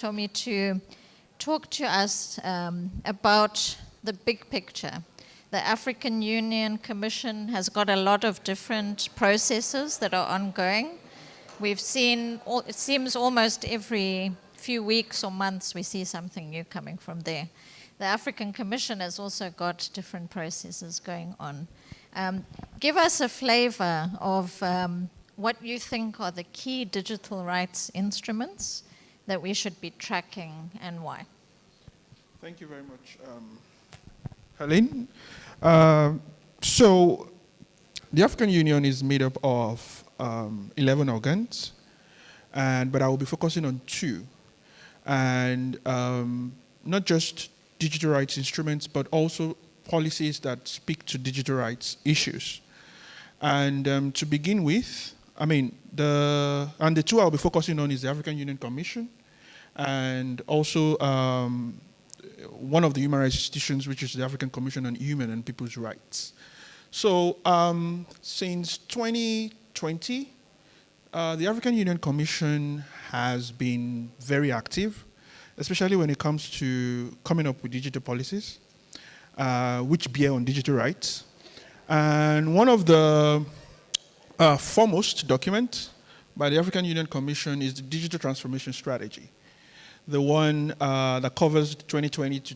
Tommy, to talk to us about the big picture. The African Union Commission has got a lot of different processes that are ongoing. We've seen, it seems almost every few weeks or months we see something new coming from there. The African Commission has also got different processes going on. Give us a flavor of what you think are the key digital rights instruments that we should be tracking and why. Thank you very much, Helene. So the African Union is made up of 11 organs, but I will be focusing on two. And not just digital rights instruments, but also policies that speak to digital rights issues. And to begin with, the two I'll be focusing on is the African Union Commission and also one of the human rights institutions, which is the African Commission on Human and People's Rights. So since 2020, the African Union Commission has been very active, especially when it comes to coming up with digital policies, which bear on digital rights. And one of the foremost documents by the African Union Commission is the Digital Transformation Strategy, the one that covers 2020 to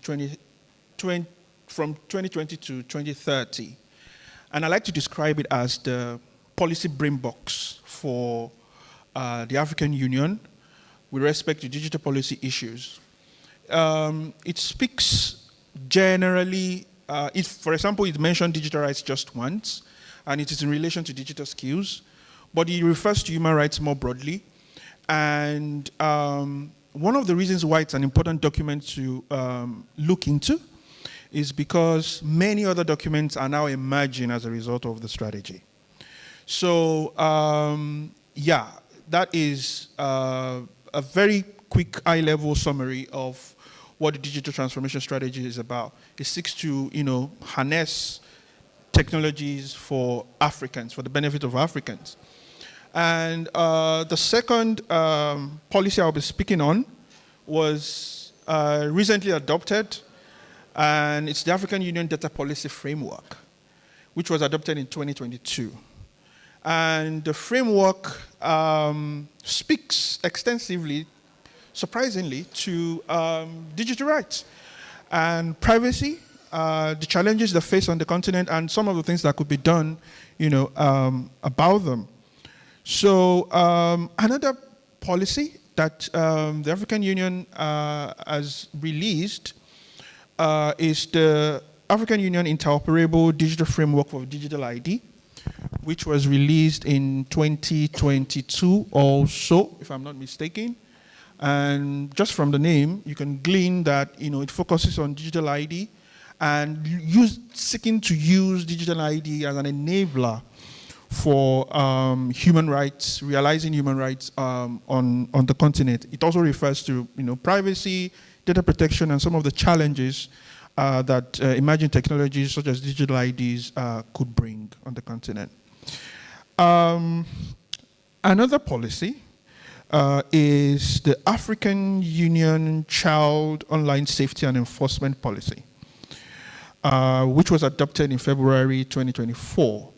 from 2020 to 2030. And I like to describe it as the policy brain box for the African Union with respect to digital policy issues. It speaks generally, for example, it mentioned digital rights just once, and it is in relation to digital skills, but it refers to human rights more broadly. And one of the reasons why it's an important document to look into is because many other documents are now emerging as a result of the strategy. So, yeah, that is a very quick high-level summary of what the digital transformation strategy is about. It seeks to, harness technologies for Africans, for the benefit of Africans. And the second policy I'll be speaking on was recently adopted, and it's the African Union Data Policy Framework, which was adopted in 2022. And the framework speaks extensively, surprisingly, to digital rights and privacy, the challenges they face on the continent, and some of the things that could be done, about them. So another policy that the African Union has released is the African Union Interoperable Digital Framework for Digital ID, which was released in 2022 also, if I'm not mistaken. And just from the name, you can glean that it focuses on digital ID and seeking to use digital ID as an enabler for human rights, realizing human rights on the continent. It also refers to privacy, data protection, and some of the challenges that emerging technologies such as digital IDs could bring on the continent. Another policy is the African Union Child Online Safety and Enforcement Policy, which was adopted in February 2024.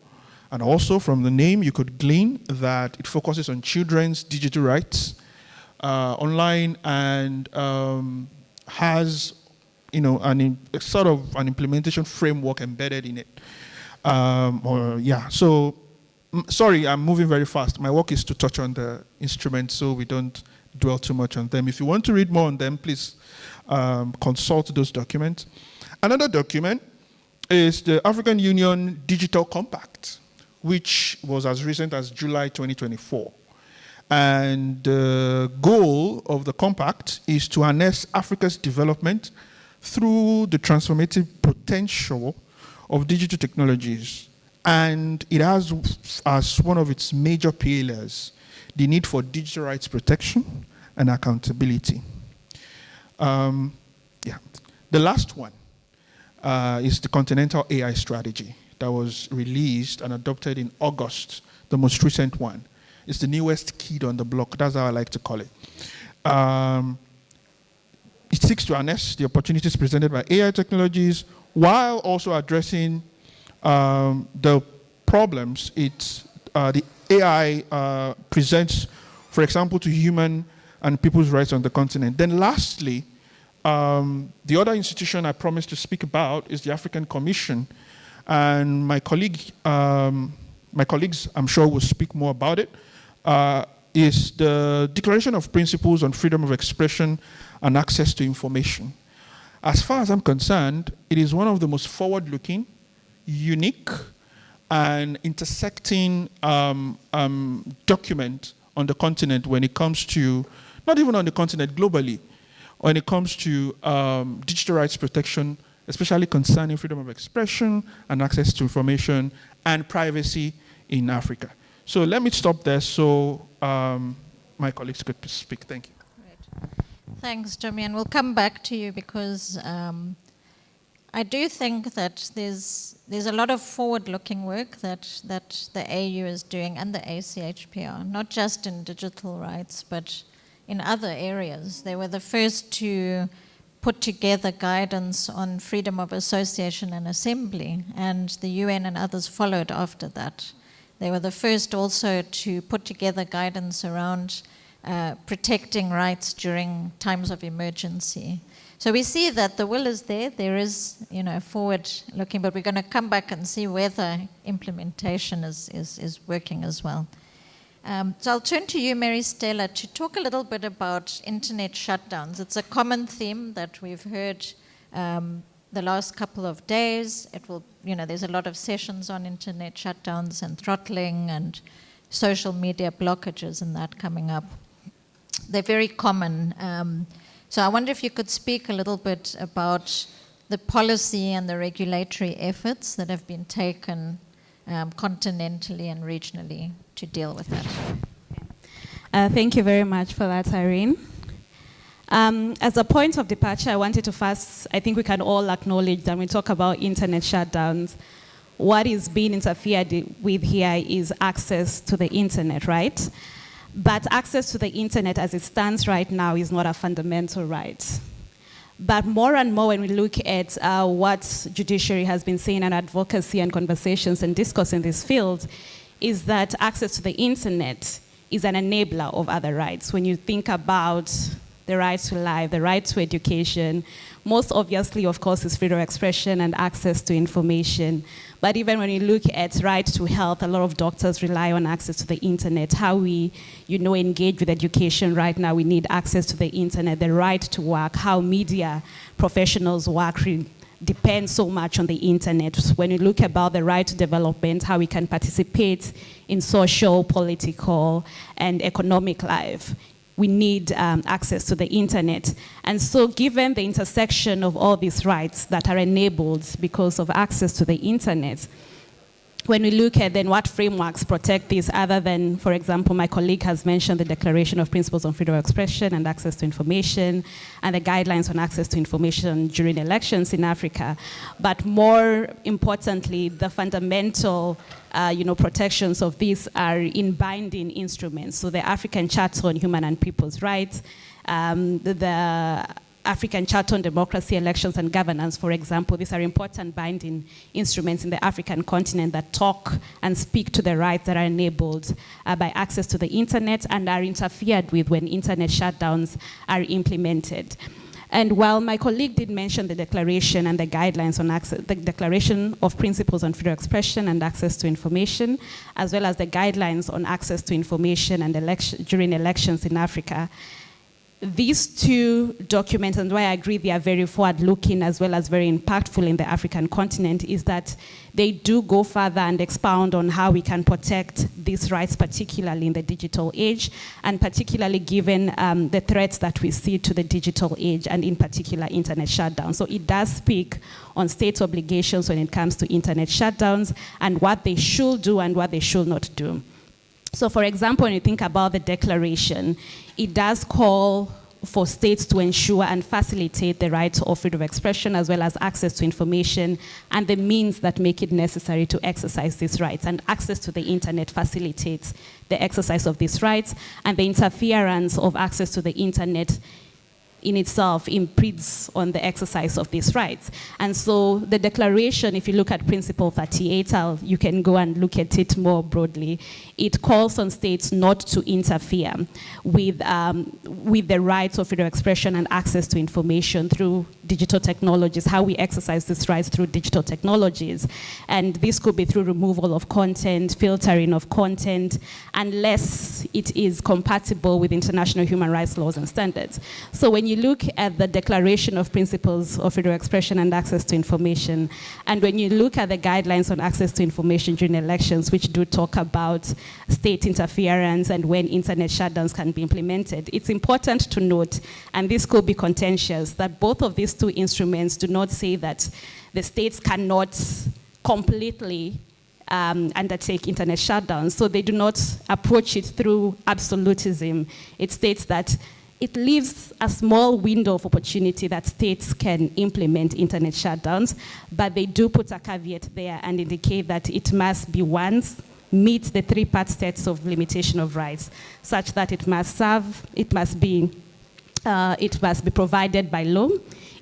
And also from the name, you could glean that it focuses on children's digital rights online and has sort of an implementation framework embedded in it. So sorry, I'm moving very fast. My work is to touch on the instruments so we don't dwell too much on them. If you want to read more on them, please consult those documents. Another document is the African Union Digital Compact, which was as recent as July 2024. And the goal of the compact is to harness Africa's development through the transformative potential of digital technologies. And it has as one of its major pillars the need for digital rights protection and accountability. The last one is the Continental AI strategy that was released and adopted in August, the most recent one. It's the newest kid on the block. That's how I like to call it. seeks to harness the opportunities presented by AI technologies while also addressing the problems the AI presents, for example, to human and people's rights on the continent. Then lastly, the other institution I promised to speak about is the African Commission. And my colleagues, I'm sure, will speak more about it, is the Declaration of Principles on Freedom of Expression and Access to Information. As far as I'm concerned, it is one of the most forward-looking, unique, and intersecting document on the continent when it comes to, not even on the continent, globally, when it comes to digital rights protection, especially concerning freedom of expression and access to information and privacy in Africa. So let me stop there so my colleagues could speak. Thank you. Great. Thanks, Jomi, and we'll come back to you because I do think that there's a lot of forward-looking work that the AU is doing and the ACHPR, not just in digital rights, but in other areas. They were the first to put together guidance on freedom of association and assembly, and the UN and others followed after that. They were the first also to put together guidance around protecting rights during times of emergency. So we see that the will is there. There is, forward looking, but we're going to come back and see whether implementation is working as well. So I'll turn to you, Mary Stella, to talk a little bit about internet shutdowns. It's a common theme that we've heard the last couple of days. There's a lot of sessions on internet shutdowns and throttling and social media blockages and that coming up. They're very common. So I wonder if you could speak a little bit about the policy and the regulatory efforts that have been taken continentally and regionally to deal with that. Thank you very much for that, Irene. As a point of departure, I wanted to first, I think we can all acknowledge that when we talk about internet shutdowns, what is being interfered with here is access to the internet, right? But access to the internet as it stands right now is not a fundamental right. But more and more when we look at what judiciary has been saying and advocacy and conversations and discourse in this field, is that access to the internet is an enabler of other rights. When you think about the right to life, the right to education, most obviously, of course, is freedom of expression and access to information. But even when you look at right to health, a lot of doctors rely on access to the internet. How we, engage with education right now, we need access to the internet, the right to work, how media professionals work depends so much on the internet. When you look about the right to development, how we can participate in social, political, and economic life, we need access to the internet. And so given the intersection of all these rights that are enabled because of access to the internet, when we look at then what frameworks protect this other than, for example, my colleague has mentioned the Declaration of Principles on Freedom of Expression and Access to Information and the guidelines on access to information during elections in Africa. But more importantly, the fundamental protections of these are in binding instruments. So the African Charter on Human and People's Rights, the African Charter on Democracy, Elections and Governance, for example. These are important binding instruments in the African continent that talk and speak to the rights that are enabled by access to the internet and are interfered with when internet shutdowns are implemented. And while my colleague did mention the declaration and the guidelines on access, the Declaration of Principles on Freedom of Expression and Access to Information, as well as the guidelines on access to information and during elections in Africa, these two documents, and why I agree they are very forward-looking as well as very impactful in the African continent, is that they do go further and expound on how we can protect these rights, particularly in the digital age, and particularly given the threats that we see to the digital age, and in particular, internet shutdowns. So it does speak on state obligations when it comes to internet shutdowns and what they should do and what they should not do. So for example, when you think about the declaration, it does call for states to ensure and facilitate the right of freedom of expression as well as access to information and the means that make it necessary to exercise these rights. And access to the internet facilitates the exercise of these rights, and the interference of access to the internet in itself impedes on the exercise of these rights. And so the declaration, if you look at Principle 38, you can go and look at it more broadly. It calls on states not to interfere with the rights of freedom of expression and access to information through digital technologies, how we exercise these rights through digital technologies. And this could be through removal of content, filtering of content, unless it is compatible with international human rights laws and standards. So when you look at the Declaration of Principles of Freedom of Expression and Access to Information, and when you look at the guidelines on access to information during elections, which do talk about state interference and when internet shutdowns can be implemented, it's important to note, and this could be contentious, that both of these two instruments do not say that the states cannot completely undertake internet shutdowns. So they do not approach it through absolutism. It states that it leaves a small window of opportunity that states can implement internet shutdowns, but they do put a caveat there and indicate that it must be once meet the three-part sets of limitation of rights, such that it must be provided by law,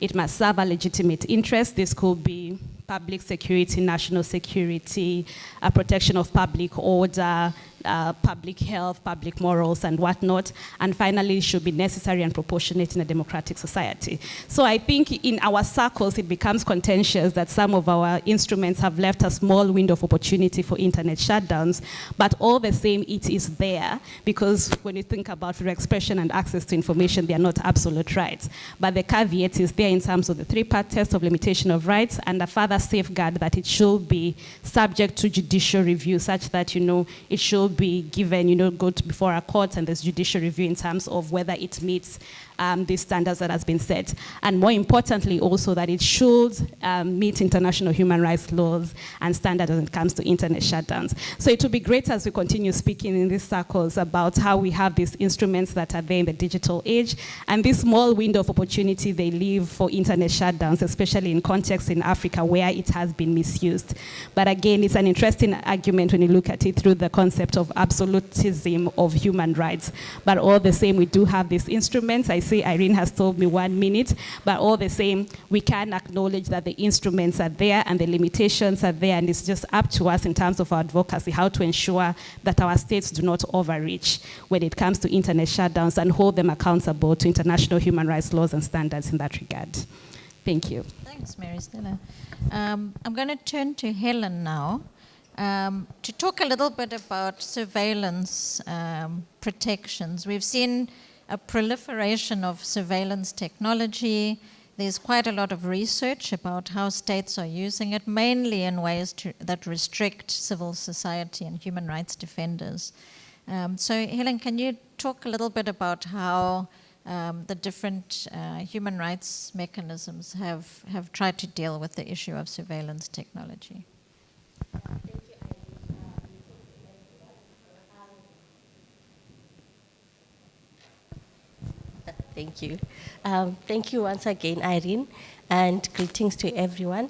it must serve a legitimate interest. This could be public security, national security, protection of public order, public health, public morals, and whatnot. And finally, it should be necessary and proportionate in a democratic society. So I think in our circles, it becomes contentious that some of our instruments have left a small window of opportunity for internet shutdowns, but all the same, it is there, because when you think about free expression and access to information, they are not absolute rights. But the caveat is there in terms of the three-part test of limitation of rights and a further safeguard that it should be subject to judicial review, such that, it should be given, go before a court and there's judicial review in terms of whether it meets the standards that has been set. And more importantly also that it should meet international human rights laws and standards when it comes to internet shutdowns. So it will be great as we continue speaking in these circles about how we have these instruments that are there in the digital age and this small window of opportunity they leave for internet shutdowns, especially in contexts in Africa where it has been misused. But again, it's an interesting argument when you look at it through the concept of absolutism of human rights. But all the same, we do have these instruments. I see Irene has told me 1 minute, but all the same, we can acknowledge that the instruments are there and the limitations are there, and it's just up to us in terms of our advocacy how to ensure that our states do not overreach when it comes to internet shutdowns and hold them accountable to international human rights laws and standards in that regard. Thank you. Thanks, Mary Stella. I'm going to turn to Helen now to talk a little bit about surveillance protections. We've seen a proliferation of surveillance technology. There's quite a lot of research about how states are using it, mainly in ways that restrict civil society and human rights defenders. So Helen, can you talk a little bit about how the different human rights mechanisms have tried to deal with the issue of surveillance technology? Thank you. Thank you once again, Irene, and greetings to everyone.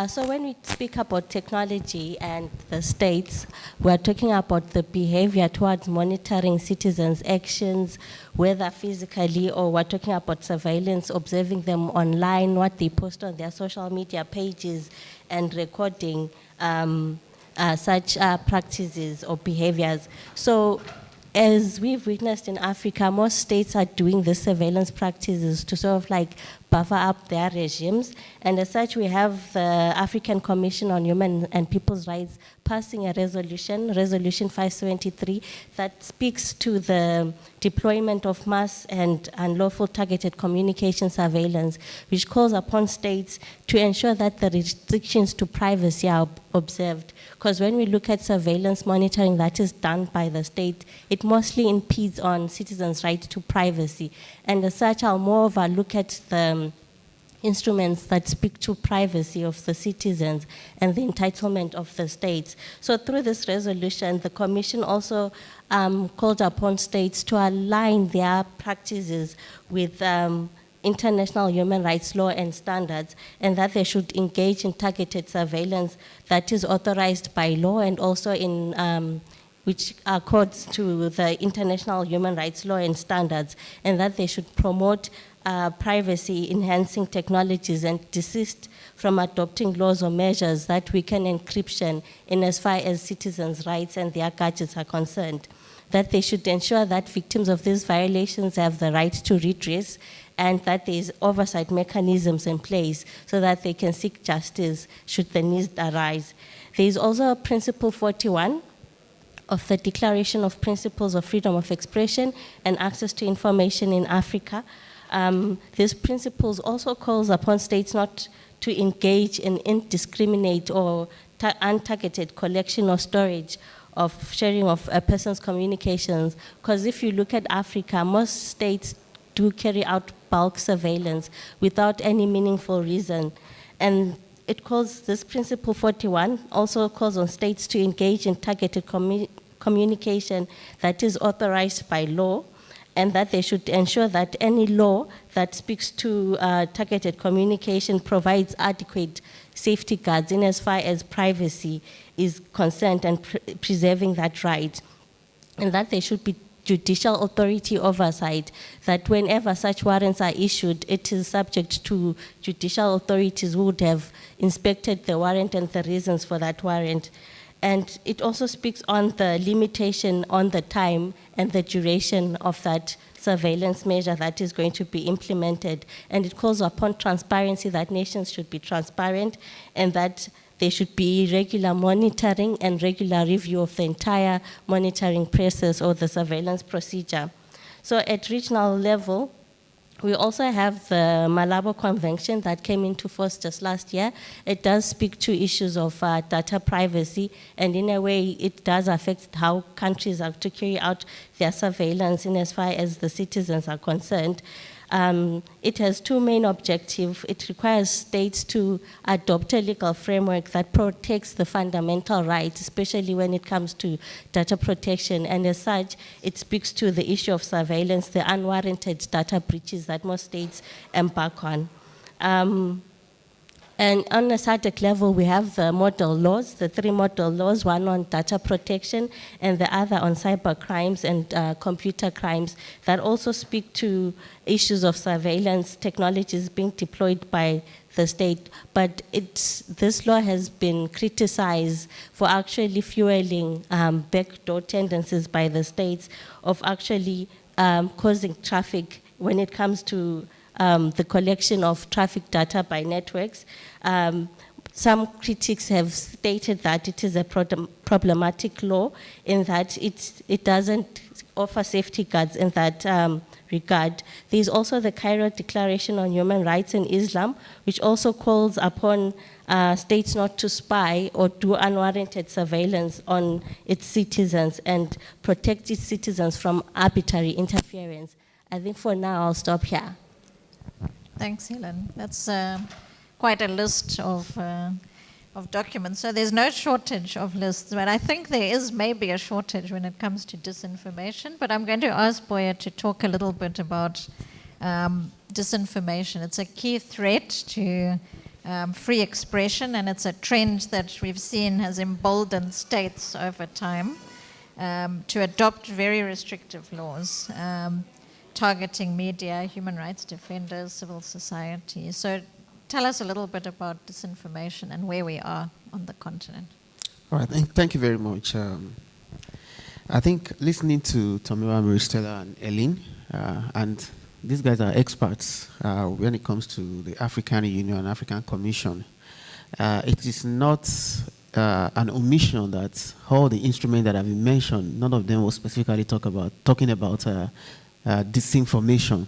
So when we speak about technology and the states, we're talking about the behavior towards monitoring citizens' actions, whether physically or we're talking about surveillance, observing them online, what they post on their social media pages, and recording such practices or behaviors. So as we've witnessed in Africa, most states are doing the surveillance practices to sort of like buffer up their regimes. And as such, we have the African Commission on Human and People's Rights passing a resolution, Resolution 573, that speaks to the deployment of mass and unlawful targeted communication surveillance, which calls upon states to ensure that the restrictions to privacy are observed. Because when we look at surveillance monitoring that is done by the state, it mostly impedes on citizens' right to privacy. And as such, I'll moreover look at the instruments that speak to privacy of the citizens and the entitlement of the states. So through this resolution, the Commission also called upon states to align their practices with international human rights law and standards, and that they should engage in targeted surveillance that is authorized by law and also in which accords to the international human rights law and standards, and that they should promote privacy-enhancing technologies and desist from adopting laws or measures that weaken encryption in as far as citizens' rights and their gadgets are concerned. That they should ensure that victims of these violations have the right to redress, and that there is oversight mechanisms in place so that they can seek justice should the need arise. There is also Principle 41 of the Declaration of Principles of Freedom of Expression and Access to Information in Africa. These principles also calls upon states not to engage in indiscriminate or untargeted collection or storage of sharing of a person's communications. Because if you look at Africa, most states do carry out bulk surveillance without any meaningful reason. And it calls, this Principle 41 also calls on states to engage in targeted communication that is authorized by law, and that they should ensure that any law that speaks to targeted communication provides adequate safety guards in as far as privacy is concerned and preserving that right. And that there should be judicial authority oversight, that whenever such warrants are issued, it is subject to judicial authorities who would have inspected the warrant and the reasons for that warrant. And it also speaks on the limitation on the time and the duration of that surveillance measure that is going to be implemented. And it calls upon transparency, that nations should be transparent, and that there should be regular monitoring and regular review of the entire monitoring process or the surveillance procedure. So at regional level, we also have the Malabo Convention that came into force just last year. It does speak to issues of data privacy, and in a way it does affect how countries are to carry out their surveillance in as far as the citizens are concerned. It has two main objectives. It requires states to adopt a legal framework that protects the fundamental rights, especially when it comes to data protection. And as such, it speaks to the issue of surveillance, the unwarranted data breaches that most states embark on. And on a SADC level, we have the model laws, the three model laws, one on data protection and the other on cyber crimes and computer crimes, that also speak to issues of surveillance technologies being deployed by the state. But this law has been criticized for actually fueling backdoor tendencies by the states of actually causing traffic when it comes to the collection of traffic data by networks. Some critics have stated that it is a problematic law in that it doesn't offer safety guards in that regard. There's also the Cairo Declaration on Human Rights in Islam, which also calls upon states not to spy or do unwarranted surveillance on its citizens and protect its citizens from arbitrary interference. I think for now I'll stop here. Thanks, Helen. That's quite a list of documents. So there's no shortage of lists, but I think there is maybe a shortage when it comes to disinformation. But I'm going to ask Boya to talk a little bit about disinformation. It's a key threat to free expression, and it's a trend that we've seen has emboldened states over time to adopt very restrictive laws. Targeting media, human rights defenders, civil society. So tell us a little bit about disinformation and where we are on the continent. All right, thank you very much. I think listening to Tomiwa, Maristella, and Eileen, and these guys are experts when it comes to the African Union and African Commission. It is not an omission that all the instruments that have been mentioned, none of them will specifically talking about disinformation,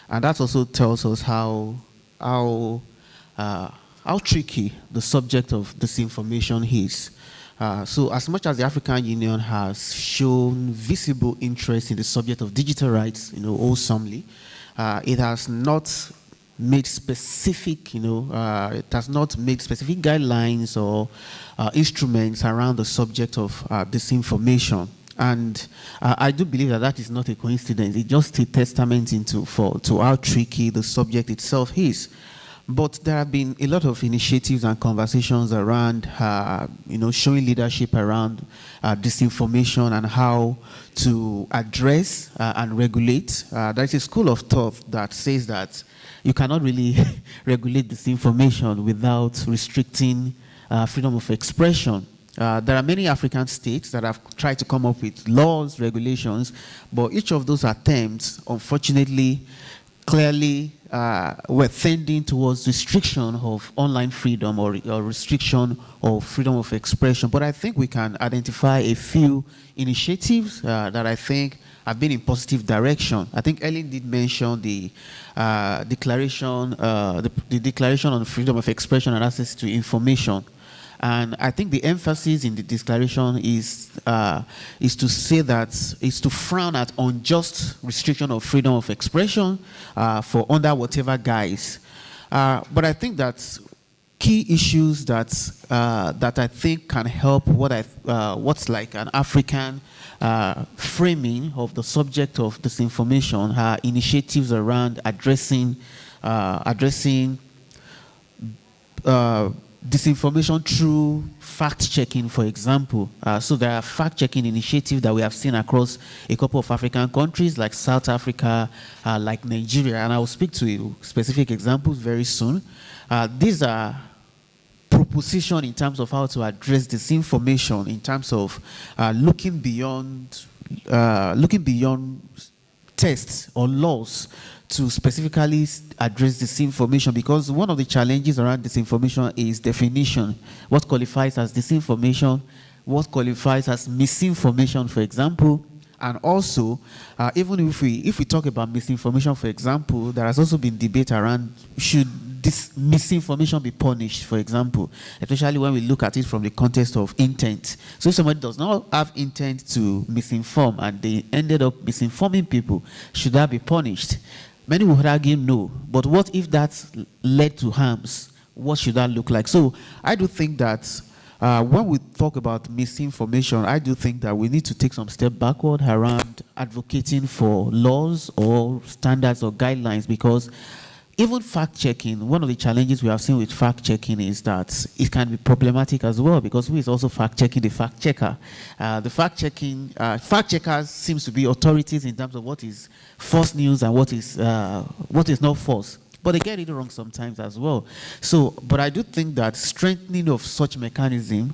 and that also tells us how tricky the subject of disinformation is. So, as much as the African Union has shown visible interest in the subject of digital rights, wholesomely, it has not made specific, it has not made specific guidelines or instruments around the subject of disinformation. And I do believe that is not a coincidence. It's just a testament to how tricky the subject itself is. But there have been a lot of initiatives and conversations around, showing leadership around disinformation and how to address and regulate. There is a school of thought that says that you cannot really regulate disinformation without restricting freedom of expression. There are many African states that have tried to come up with laws, regulations, but each of those attempts, unfortunately, clearly were tending towards restriction of online freedom or restriction of freedom of expression. But I think we can identify a few initiatives that I think have been in positive direction. I think Ellen did mention the declaration, the Declaration on Freedom of Expression and Access to Information. And I think the emphasis in the declaration is to say that is to frown at unjust restriction of freedom of expression for under whatever guise. But I think that key issues that I think can help what's like an African framing of the subject of disinformation are initiatives around addressing disinformation through fact-checking, for example. So there are fact-checking initiatives that we have seen across a couple of African countries like South Africa, like Nigeria, and I will speak to specific examples very soon. These are proposition in terms of how to address disinformation, in terms of looking beyond tests or laws to specifically address disinformation, because one of the challenges around disinformation is definition. What qualifies as disinformation, what qualifies as misinformation, for example. And also, even if we talk about misinformation, for example, there has also been debate around should this misinformation be punished, for example, especially when we look at it from the context of intent. So if somebody does not have intent to misinform and they ended up misinforming people, should that be punished? Many would argue no, but what if that led to harms? What should that look like? So I do think that when we talk about misinformation, I do think that we need to take some step backward around advocating for laws or standards or guidelines, because even fact-checking, one of the challenges we have seen with fact-checking is that it can be problematic as well, because who is also fact-checking the fact-checker? The fact-checkers seems to be authorities in terms of what is false news and what is not false. But they get it wrong sometimes as well. So, but I do think that strengthening of such mechanism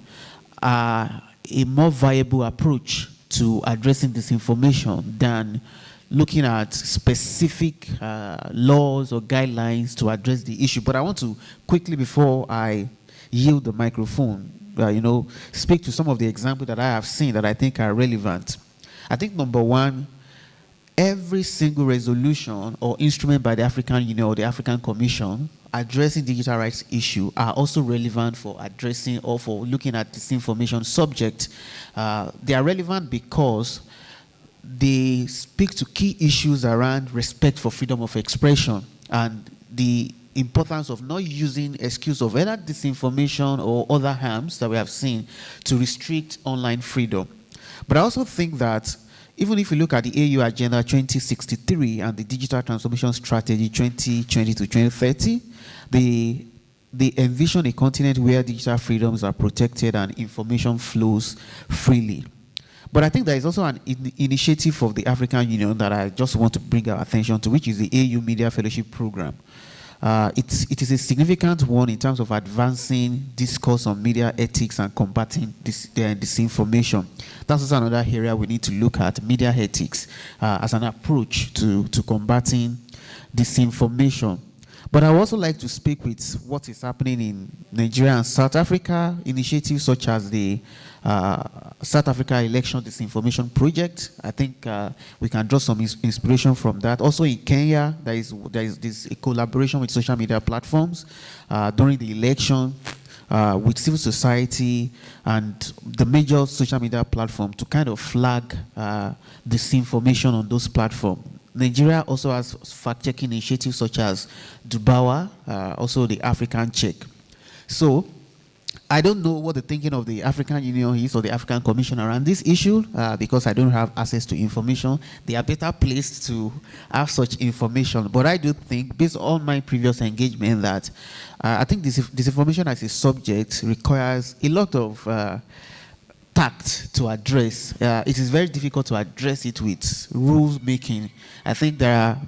are a more viable approach to addressing disinformation than looking at specific laws or guidelines to address the issue. But I want to quickly, before I yield the microphone, speak to some of the examples that I have seen that I think are relevant. I think number one, every single resolution or instrument by the African Union or the African Commission addressing digital rights issue are also relevant for addressing or for looking at disinformation subject. They are relevant because they speak to key issues around respect for freedom of expression and the importance of not using excuse of either disinformation or other harms that we have seen to restrict online freedom. But I also think that even if you look at the AU Agenda 2063 and the Digital Transformation Strategy 2020 to 2030, they envision a continent where digital freedoms are protected and information flows freely. But I think there is also an initiative of the African Union that I just want to bring our attention to, which is the AU Media Fellowship Program. It is a significant one in terms of advancing discourse on media ethics and combating disinformation. That's also another area we need to look at, media ethics, as an approach to combating disinformation. But I would also like to speak with what is happening in Nigeria and South Africa, initiatives such as the South Africa Election Disinformation Project. I think we can draw some inspiration from that. Also in Kenya, there is this collaboration with social media platforms during the election with civil society and the major social media platform to kind of flag disinformation on those platforms. Nigeria also has fact-checking initiatives such as Dubawa, also the African Check. So I don't know what the thinking of the African Union is or the African Commission around this issue because I don't have access to information. They are better placed to have such information. But I do think, based on my previous engagement, that I think disinformation as a subject requires a lot of tact to address. It is very difficult to address it with rules making. I think there are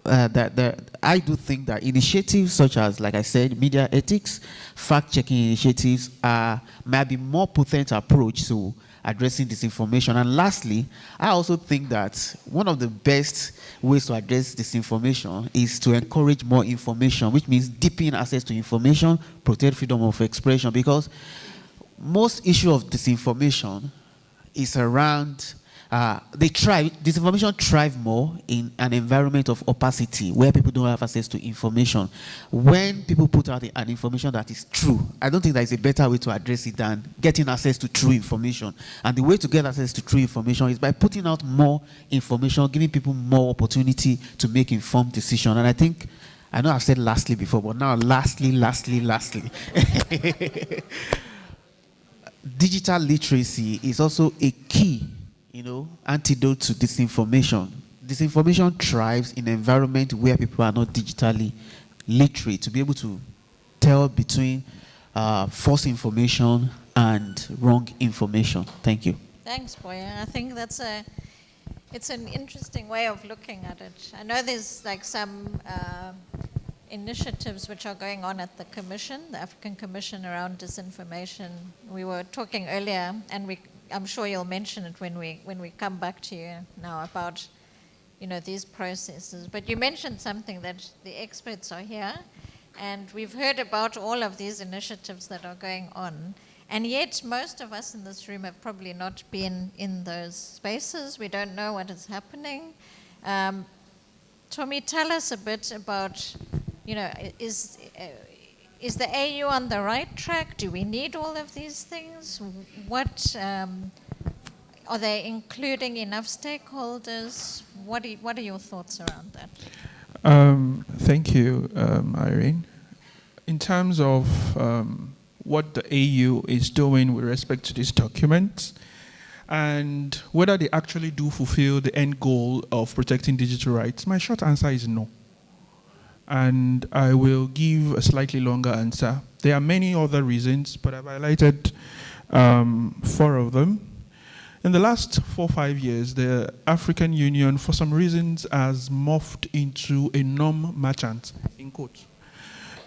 I do think that initiatives such as, like I said, media ethics, fact-checking initiatives might be more potent approach to addressing disinformation. And lastly, I also think that one of the best ways to address disinformation is to encourage more information, which means deepen access to information, protect freedom of expression, because most issue of disinformation is around disinformation thrive more in an environment of opacity where people don't have access to information. When people put out an information that is true, I don't think there is a better way to address it than getting access to true information. And the way to get access to true information is by putting out more information, giving people more opportunity to make informed decisions. And I know I've said lastly before, but now lastly. Digital literacy is also a key, antidote to disinformation. Disinformation thrives in an environment where people are not digitally literate, to be able to tell between false information and wrong information. Thank you. Thanks, Boya. I think it's an interesting way of looking at it. I know there's like some initiatives which are going on at the Commission, the African Commission, around disinformation. We were talking earlier, and I'm sure you'll mention it when we come back to you now about these processes. But you mentioned something, that the experts are here, and we've heard about all of these initiatives that are going on, and yet most of us in this room have probably not been in those spaces. We don't know what is happening. Tommy, tell us a bit about, is the AU on the right track? Do we need all of these things? What are they including enough stakeholders? What are your thoughts around that? Thank you, Irene. In terms of what the AU is doing with respect to these documents, and whether they actually do fulfill the end goal of protecting digital rights, my short answer is no. And I will give a slightly longer answer. There are many other reasons, but I've highlighted 4 of them. In the last 4 or 5 years, the African Union, for some reasons, has morphed into a non-merchant, in quotes.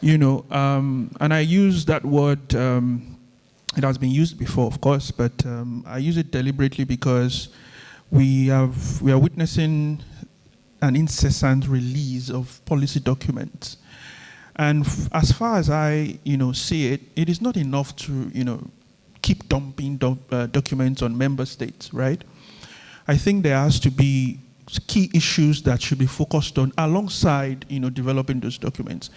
And I use that word, it has been used before, of course, but I use it deliberately because we are witnessing an incessant release of policy documents. And as far as I see it, it is not enough to keep dumping documents on member states, right? I think there has to be key issues that should be focused on alongside developing those documents.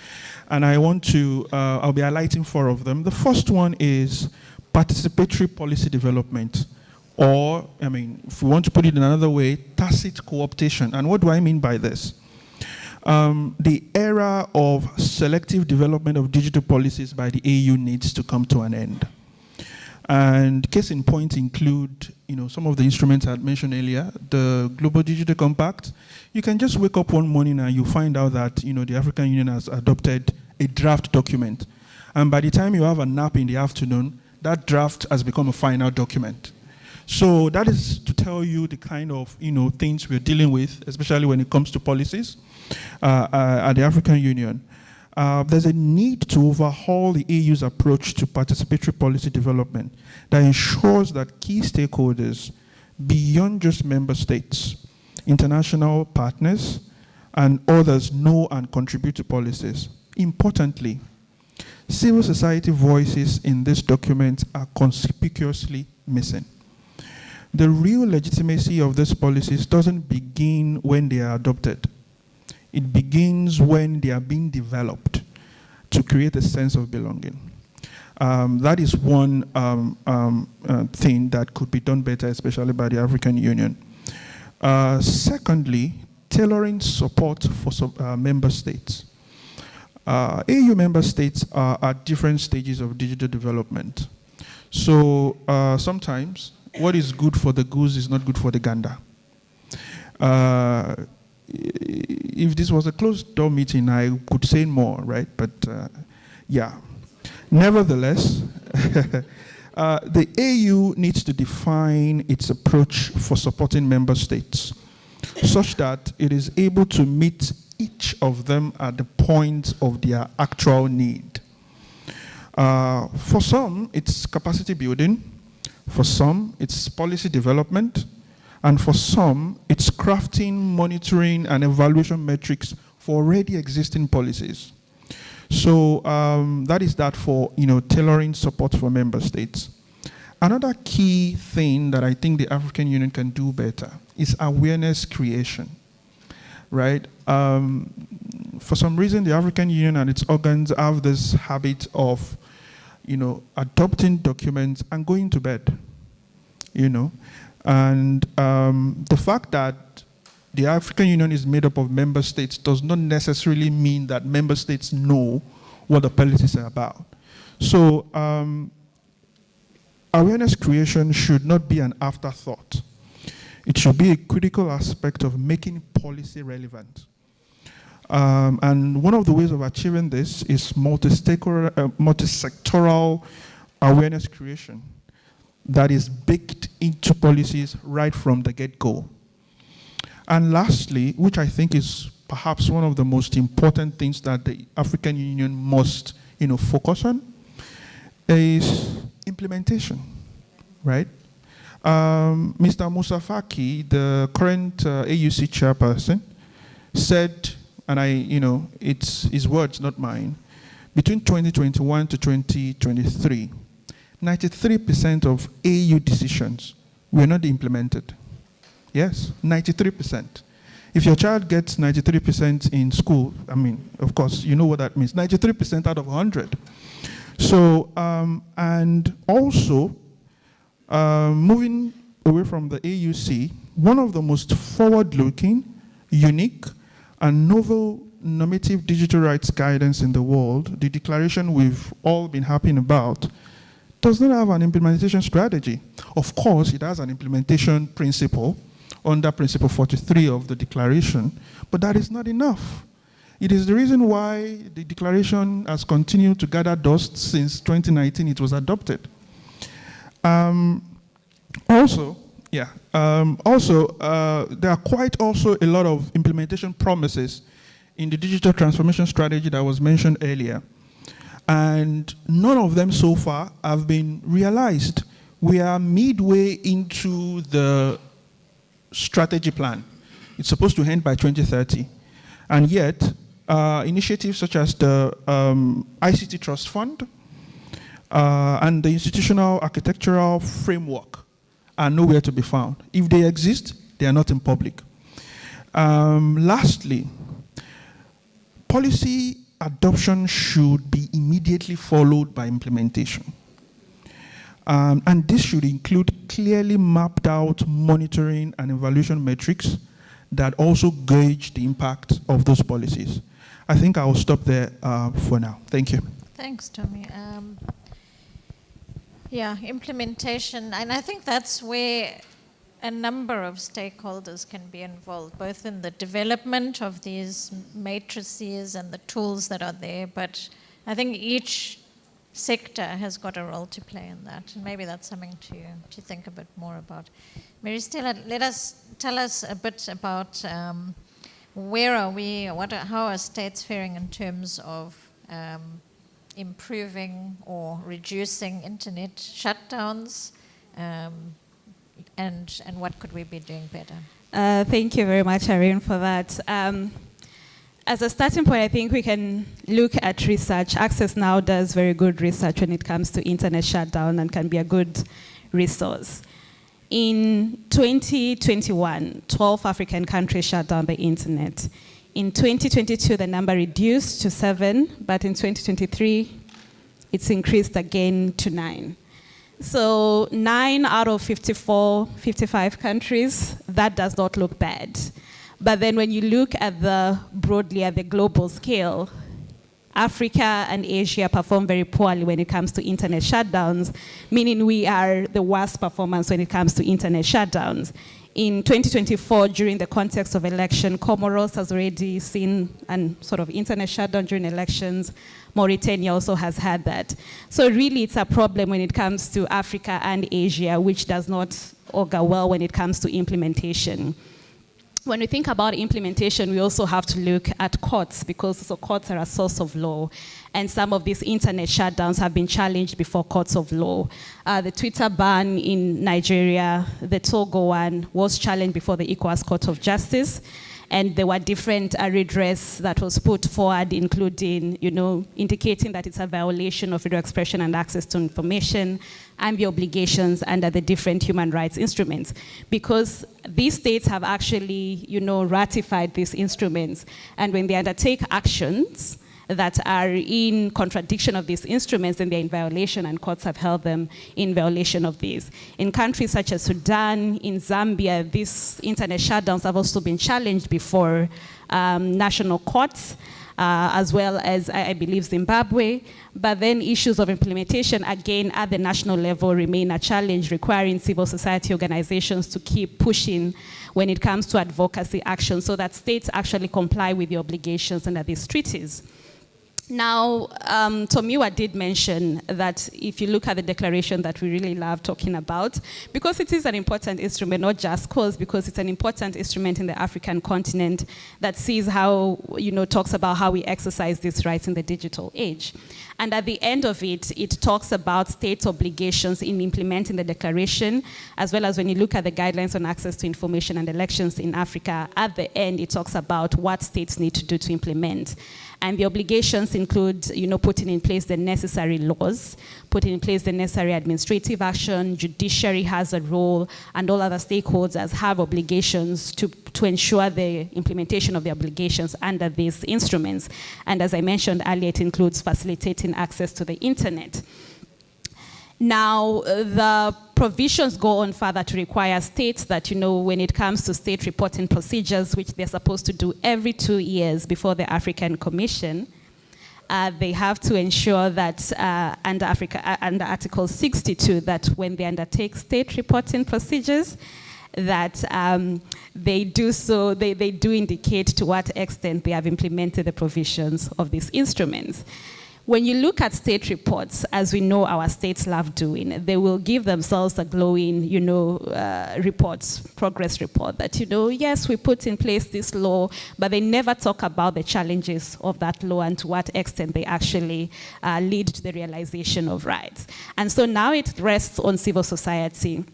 And I'll be highlighting 4 of them. The first one is participatory policy development. Or, if we want to put it in another way, tacit co-optation. And what do I mean by this? The era of selective development of digital policies by the AU needs to come to an end. And case in point include, some of the instruments I had mentioned earlier, the Global Digital Compact. You can just wake up one morning and you find out that, the African Union has adopted a draft document. And by the time you have a nap in the afternoon, that draft has become a final document. So that is to tell you the kind of things we're dealing with, especially when it comes to policies at the African Union. There's a need to overhaul the AU's approach to participatory policy development that ensures that key stakeholders, beyond just member states, international partners, and others know and contribute to policies. Importantly, civil society voices in this document are conspicuously missing. The real legitimacy of these policies doesn't begin when they are adopted. It begins when they are being developed to create a sense of belonging. That is one thing that could be done better, especially by the African Union. Secondly, tailoring support for member states. AU member states are at different stages of digital development. So sometimes what is good for the goose is not good for the gander. If this was a closed door meeting, I could say more, right? But yeah. Nevertheless, the AU needs to define its approach for supporting member states such that it is able to meet each of them at the point of their actual need. For some, it's capacity building. For some, it's policy development. And for some, it's crafting, monitoring, and evaluation metrics for already existing policies. So that is that for tailoring support for member states. Another key thing that I think the African Union can do better is awareness creation, right? For some reason, the African Union and its organs have this habit of, adopting documents and going to bed, And the fact that the African Union is made up of member states does not necessarily mean that member states know what the policies are about. So awareness creation should not be an afterthought. It should be a critical aspect of making policy relevant. And one of the ways of achieving this is multi-sectoral awareness creation that is baked into policies right from the get-go. And lastly, which I think is perhaps one of the most important things that the African Union must focus on, is implementation, right? Mr. Moussa Faki, the current AUC chairperson, said, and it's his words, not mine, between 2021 to 2023, 93% of AU decisions were not implemented. Yes, 93%. If your child gets 93% in school, of course, you know what that means. 93% out of 100. So, and also, moving away from the AUC, one of the most forward-looking, unique, and novel normative digital rights guidance in the world, the declaration we've all been happy about, does not have an implementation strategy. Of course, it has an implementation principle under Principle 43 of the declaration, but that is not enough. It is the reason why the declaration has continued to gather dust since 2019 it was adopted. Also, there are quite also a lot of implementation promises in the digital transformation strategy that was mentioned earlier. And none of them so far have been realized. We are midway into the strategy plan. It's supposed to end by 2030. And yet, initiatives such as the ICT Trust Fund and the institutional architectural framework are nowhere to be found. If they exist, they are not in public. Lastly, policy adoption should be immediately followed by implementation. And this should include clearly mapped out monitoring and evaluation metrics that also gauge the impact of those policies. I think I will stop there for now. Thank you. Thanks, Tommy. Implementation, and I think that's where a number of stakeholders can be involved, both in the development of these matrices and the tools that are there, but I think each sector has got a role to play in that, and maybe that's something to think a bit more about. Mary Stella, tell us a bit about where are we, how are states faring in terms of improving or reducing internet shutdowns, and what could we be doing better? Thank you very much, Irene, for that. As a starting point, I think we can look at research. Access Now does very good research when it comes to internet shutdown and can be a good resource. In 2021, 12 African countries shut down the internet. In 2022, the number reduced to 7, but in 2023, it's increased again to 9. So 9 out of 55 countries, that does not look bad. But then when you look at broadly at the global scale, Africa and Asia perform very poorly when it comes to internet shutdowns, meaning we are the worst performance when it comes to internet shutdowns. In 2024, during the context of election, Comoros has already seen an sort of internet shutdown during elections. Mauritania also has had that. So really it's a problem when it comes to Africa and Asia, which does not augur well when it comes to implementation. When we think about implementation, we also have to look at courts, because courts are a source of law. And some of these internet shutdowns have been challenged before courts of law. The Twitter ban in Nigeria, the Togo one, was challenged before the ECOWAS Court of Justice. And there were different redress that was put forward, including, indicating that it's a violation of freedom of expression and access to information, and the obligations under the different human rights instruments. Because these states have actually, ratified these instruments. And when they undertake actions that are in contradiction of these instruments, then they're in violation, and courts have held them in violation of these. In countries such as Sudan, in Zambia, these internet shutdowns have also been challenged before national courts, as well as, I believe, Zimbabwe. But then issues of implementation, again, at the national level remain a challenge, requiring civil society organizations to keep pushing when it comes to advocacy action, so that states actually comply with the obligations under these treaties. Now, Tomiwa did mention that if you look at the declaration that we really love talking about, because it is an important instrument, not just because it's an important instrument in the African continent that sees how, talks about how we exercise these rights in the digital age. And at the end of it, it talks about states' obligations in implementing the declaration, as well as when you look at the guidelines on access to information and elections in Africa, at the end, it talks about what states need to do to implement. And the obligations include, putting in place the necessary laws, putting in place the necessary administrative action, judiciary has a role, and all other stakeholders have obligations to ensure the implementation of the obligations under these instruments. And as I mentioned earlier, it includes facilitating access to the internet. Now, the provisions go on further to require states that, when it comes to state reporting procedures, which they're supposed to do every 2 years before the African Commission, they have to ensure that under Article 62, that when they undertake state reporting procedures, that they do so, they do indicate to what extent they have implemented the provisions of these instruments. When you look at state reports, as we know our states love doing, they will give themselves a glowing, progress report that, yes, we put in place this law, but they never talk about the challenges of that law and to what extent they actually lead to the realization of rights. And so now it rests on civil society,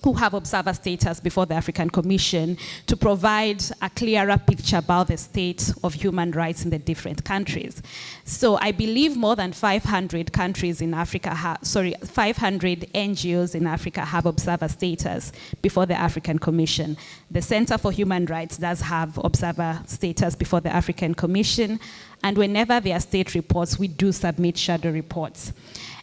who have observer status before the African Commission, to provide a clearer picture about the state of human rights in the different countries. So I believe more than 500 countries in Africa 500 NGOs in Africa have observer status before the African Commission. The Center for Human Rights does have observer status before the African Commission, and whenever there are state reports, we do submit shadow reports.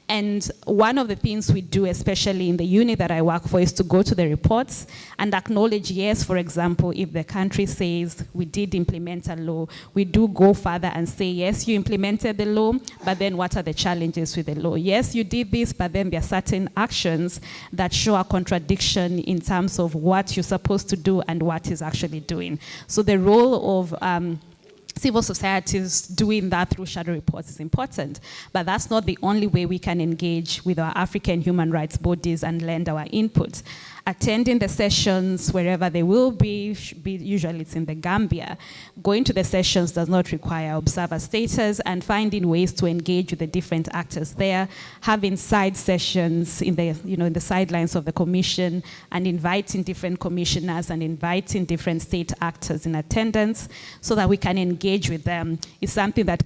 And one of the things we do, especially in the unit that I work for, is to go to the reports and acknowledge, yes, for example, if the country says we did implement a law, we do go further and say, yes, you implemented the law, but then what are the challenges with the law? Yes, you did this, but then there are certain actions that show a contradiction in terms of what you're supposed to do and what is actually doing. So the role of civil societies doing that through shadow reports is important, but that's not the only way we can engage with our African human rights bodies and lend our input. Attending the sessions wherever they will be, usually it's in the Gambia. Going to the sessions does not require observer status, and finding ways to engage with the different actors there, having side sessions in the, in the sidelines of the commission, and inviting different commissioners and inviting different state actors in attendance so that we can engage with them is something that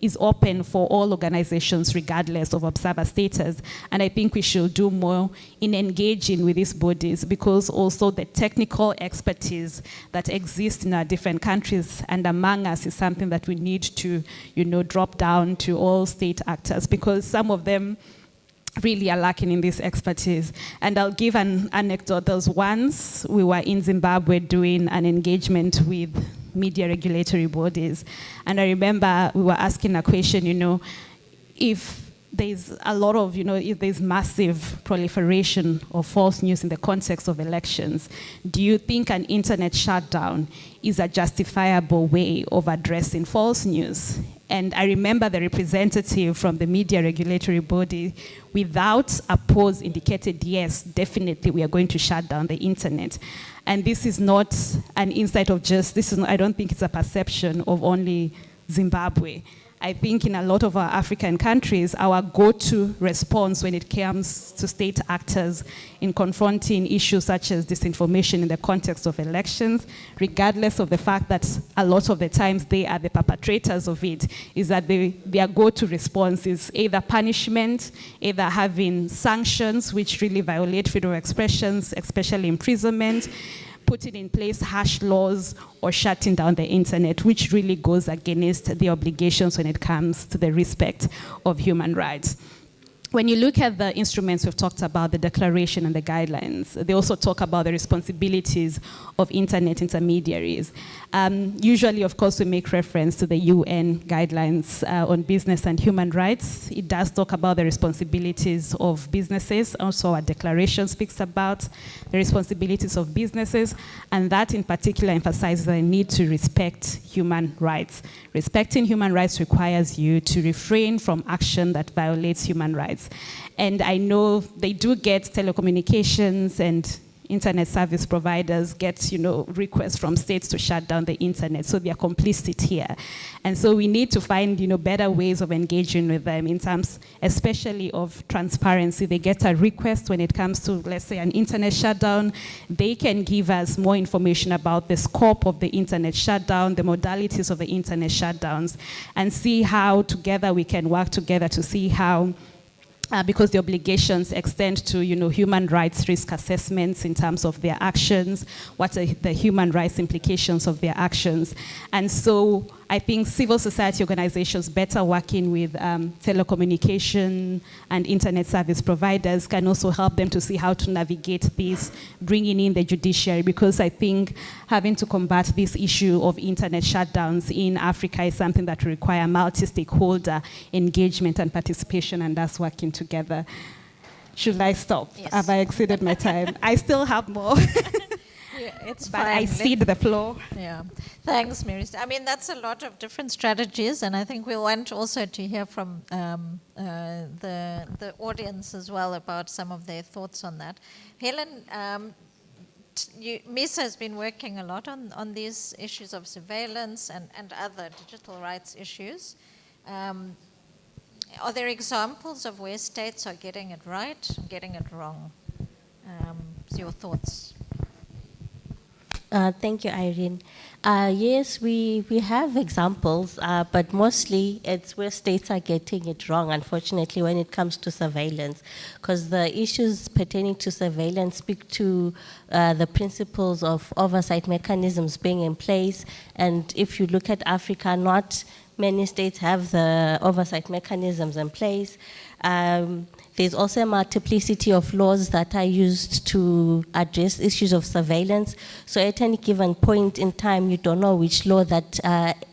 is open for all organizations regardless of observer status. And I think we should do more in engaging with these bodies, because also the technical expertise that exists in our different countries and among us is something that we need to, drop down to all state actors, because some of them really are lacking in this expertise. And I'll give an anecdote. There was once we were in Zimbabwe doing an engagement with media regulatory bodies. And I remember we were asking a question, if there's a lot of, if there's massive proliferation of false news in the context of elections, do you think an internet shutdown is a justifiable way of addressing false news? And I remember the representative from the media regulatory body, without a pause, indicated, yes, definitely we are going to shut down the internet. And this is not an insight of I don't think it's a perception of only Zimbabwe. I think in a lot of our African countries, our go-to response when it comes to state actors in confronting issues such as disinformation in the context of elections, regardless of the fact that a lot of the times they are the perpetrators of it, is that their go-to response is either punishment, either having sanctions, which really violate freedom of expressions, especially imprisonment, putting in place harsh laws, or shutting down the internet, which really goes against the obligations when it comes to the respect of human rights. When you look at the instruments we've talked about, the declaration and the guidelines, they also talk about the responsibilities of internet intermediaries. Usually, of course, we make reference to the UN guidelines on business and human rights. It does talk about the responsibilities of businesses. Also, our declaration speaks about the responsibilities of businesses, and that in particular emphasizes the need to respect human rights. Respecting human rights requires you to refrain from action that violates human rights. And I know they do get telecommunications and internet service providers get, requests from states to shut down the internet. So they are complicit here. And so we need to find, better ways of engaging with them in terms, especially of transparency. They get a request when it comes to, let's say, an internet shutdown. They can give us more information about the scope of the internet shutdown, the modalities of the internet shutdowns, and see how together we can work together to see how because the obligations extend to, human rights risk assessments in terms of their actions, what are the human rights implications of their actions. And so I think civil society organizations better working with telecommunication and internet service providers can also help them to see how to navigate this, bringing in the judiciary, because I think having to combat this issue of internet shutdowns in Africa is something that will require multi-stakeholder engagement and participation, and us working together. Should I stop? Yes. Have I exceeded my time? I still have more. It's But fine. I cede the floor. Yeah. Thanks, Mary. I mean, that's a lot of different strategies, and I think we want also to hear from the audience as well about some of their thoughts on that. Helen, MISA has been working a lot on these issues of surveillance and other digital rights issues. Are there examples of where states are getting it right and getting it wrong? Your thoughts? Thank you, Irene. Yes, we have examples, but mostly it's where states are getting it wrong, unfortunately, when it comes to surveillance, because the issues pertaining to surveillance speak to the principles of oversight mechanisms being in place. And if you look at Africa, not many states have the oversight mechanisms in place. There's also a multiplicity of laws that are used to address issues of surveillance. So at any given point in time, you don't know which law that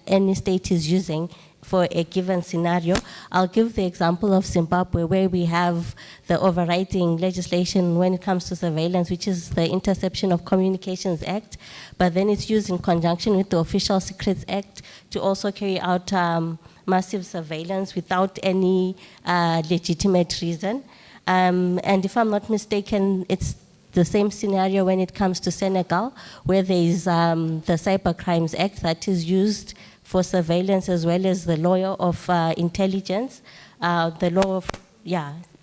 any state is using for a given scenario. I'll give the example of Zimbabwe, where we have the overriding legislation when it comes to surveillance, which is the Interception of Communications Act, but then it's used in conjunction with the Official Secrets Act to also carry out massive surveillance without any legitimate reason. And if I'm not mistaken, it's the same scenario when it comes to Senegal, where there is the Cyber Crimes Act that is used for surveillance, as well as the law of intelligence, the law of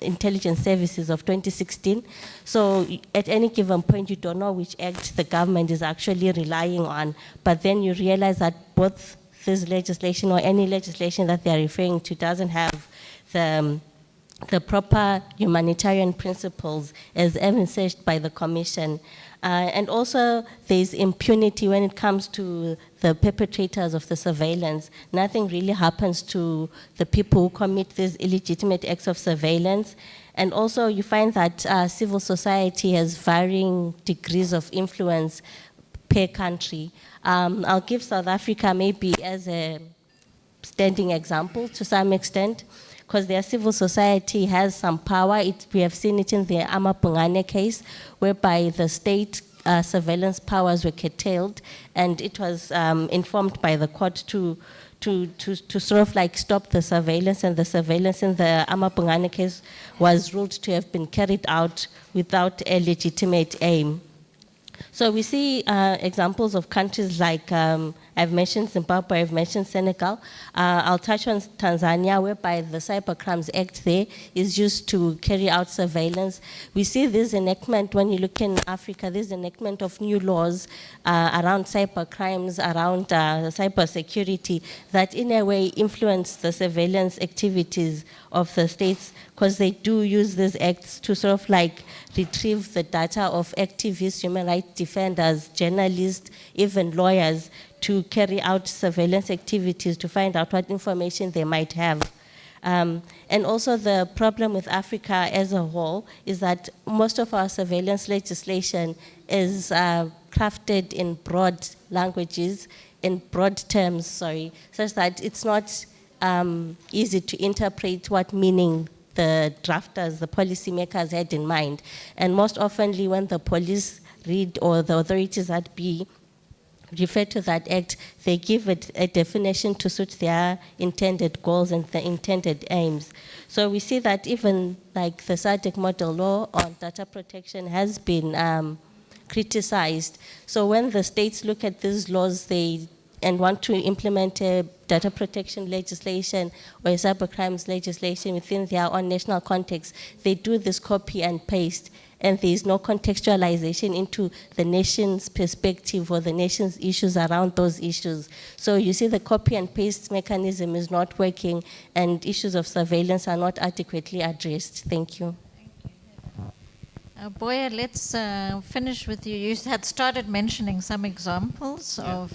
intelligence services of 2016. So at any given point, you don't know which act the government is actually relying on, but then you realize that both this legislation or any legislation that they're referring to doesn't have the proper humanitarian principles as envisaged by the Commission. And also there's impunity when it comes to the perpetrators of the surveillance. Nothing really happens to the people who commit these illegitimate acts of surveillance. And also you find that civil society has varying degrees of influence, per country. I'll give South Africa maybe as a standing example to some extent, because their civil society has some power. We have seen it in the Amapungane case, whereby the state surveillance powers were curtailed, and it was informed by the court to sort of like stop the surveillance, and the surveillance in the Amapungane case was ruled to have been carried out without a legitimate aim. So we see examples of countries like, I've mentioned Zimbabwe, I've mentioned Senegal. I'll touch on Tanzania, whereby the Cybercrimes Act there is used to carry out surveillance. We see this enactment, when you look in Africa, this enactment of new laws around cybercrimes, around cybersecurity, that in a way influence the surveillance activities of the states, because they do use these acts to sort of like retrieve the data of activists, human rights defenders, journalists, even lawyers, to carry out surveillance activities to find out what information they might have. And also the problem with Africa as a whole is that most of our surveillance legislation is crafted in broad languages, in broad terms, such that it's not easy to interpret what meaning the drafters, the policymakers had in mind. And most oftenly when the police read, or the authorities at B refer to that act, they give it a definition to suit their intended goals and the intended aims. So we see that even like the SADC model law on data protection has been criticized. So when the states look at these laws and want to implement a data protection legislation or a cybercrimes legislation within their own national context, they do this copy and paste, and there is no contextualization into the nation's perspective or the nation's issues around those issues. So you see the copy and paste mechanism is not working, and issues of surveillance are not adequately addressed. Thank you. Boya, let's finish with you. You had started mentioning some examples of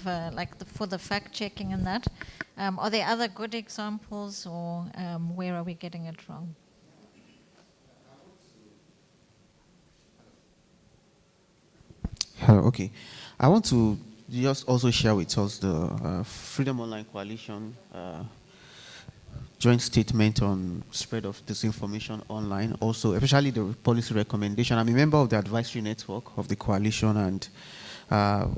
for the fact checking and that. Are there other good examples, or where are we getting it wrong? Hello, okay. I want to just also share with us the Freedom Online Coalition joint statement on spread of disinformation online, also especially the policy recommendation. I'm a member of the advisory network of the coalition, and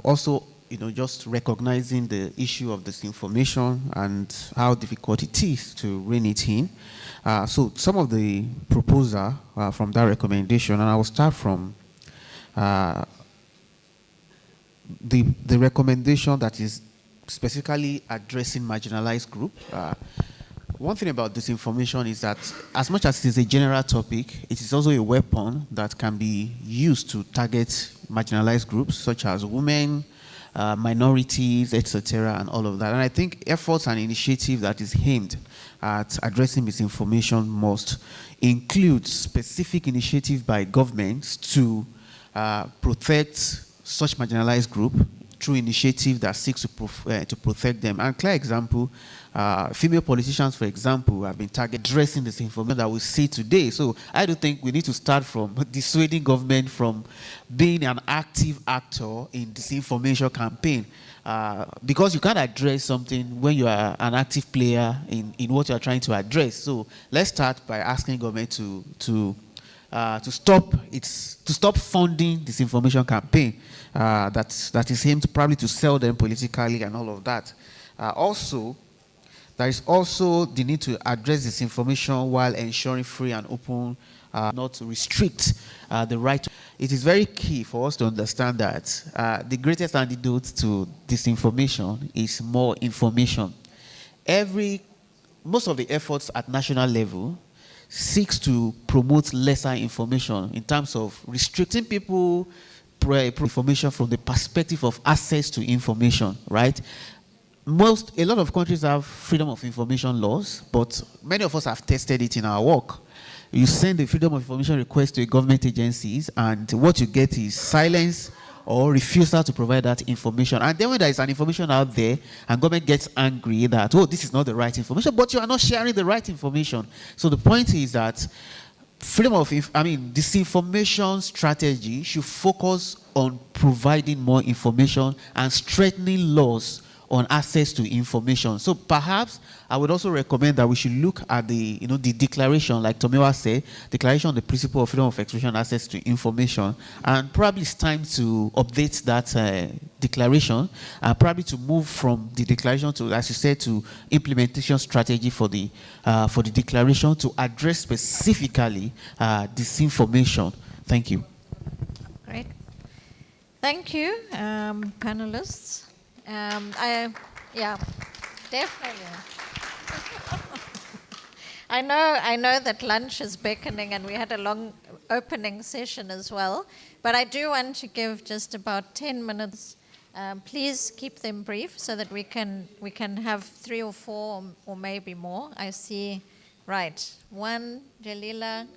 also, just recognizing the issue of disinformation and how difficult it is to rein it in. So some of the proposal from that recommendation, and I will start from the recommendation that is specifically addressing marginalized group. One thing about disinformation is that as much as it is a general topic, it is also a weapon that can be used to target marginalized groups such as women, minorities, etc., and all of that. And I think efforts and initiatives that is aimed at addressing misinformation must include specific initiatives by governments to protect such marginalized group through initiatives that seeks to protect them. And clear example, female politicians, for example, have been addressing this information that we see today. So I do think we need to start from dissuading government from being an active actor in disinformation campaign. Because you can't address something when you are an active player in what you are trying to address. So let's start by asking government to stop funding this information campaign that is aimed probably to sell them politically and all of that. Also, there is also the need to address this information while ensuring free and open, not to restrict the right. It is very key for us to understand that the greatest antidote to disinformation is more information. Most of the efforts at national level seeks to promote lesser information in terms of restricting people information from the perspective of access to information, right? A lot of countries have freedom of information laws, but many of us have tested it in our work. You send a freedom of information request to a government agencies, and what you get is silence or refusal to provide that information. And then when there is an information out there and government gets angry that, oh, this is not the right information, but you are not sharing the right information. So the point is that disinformation strategy should focus on providing more information and strengthening laws on access to information. So perhaps I would also recommend that we should look at the declaration, like Tomiwa said, Declaration on the Principle of Freedom of Expression and Access to Information, and probably it's time to update that declaration, and probably to move from the declaration to, as you said, to implementation strategy for the declaration to address specifically disinformation. Thank you. Great. Thank you, panelists. Yeah, definitely. I know that lunch is beckoning, and we had a long opening session as well. But I do want to give just about 10 minutes. Please keep them brief so that we can have 3 or 4 or maybe more. I see, right, 1, Jalila,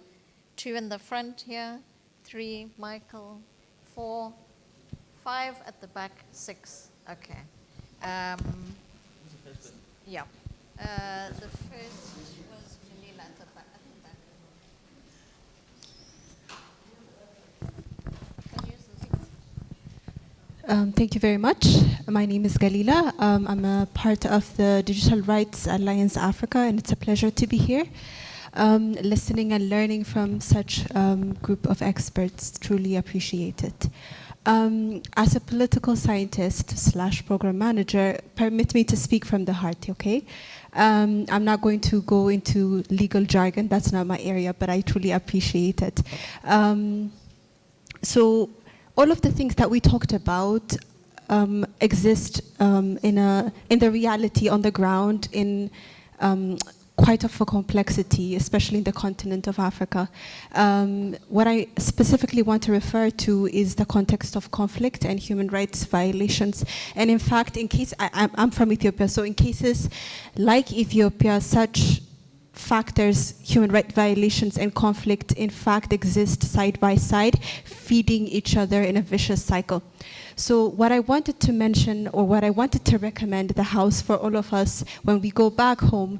2 in the front here, 3, Michael, 4, 5 at the back, 6. Okay. Yeah. The first was Jalila at the back. Can you use this? Thank you very much. My name is Galila. I'm a part of the Digital Rights Alliance Africa, and it's a pleasure to be here. Listening and learning from such group of experts, truly appreciate it. As a political scientist / program manager, permit me to speak from the heart, okay? I'm not going to go into legal jargon, that's not my area, but I truly appreciate it. So all of the things that we talked about exist in the reality on the ground in quite of a complexity, especially in the continent of Africa. What I specifically want to refer to is the context of conflict and human rights violations. And in fact, in case, I'm from Ethiopia, so in cases like Ethiopia, such factors, human rights violations and conflict, in fact exist side by side, feeding each other in a vicious cycle. So what I wanted to mention, or what I wanted to recommend the House for all of us when we go back home,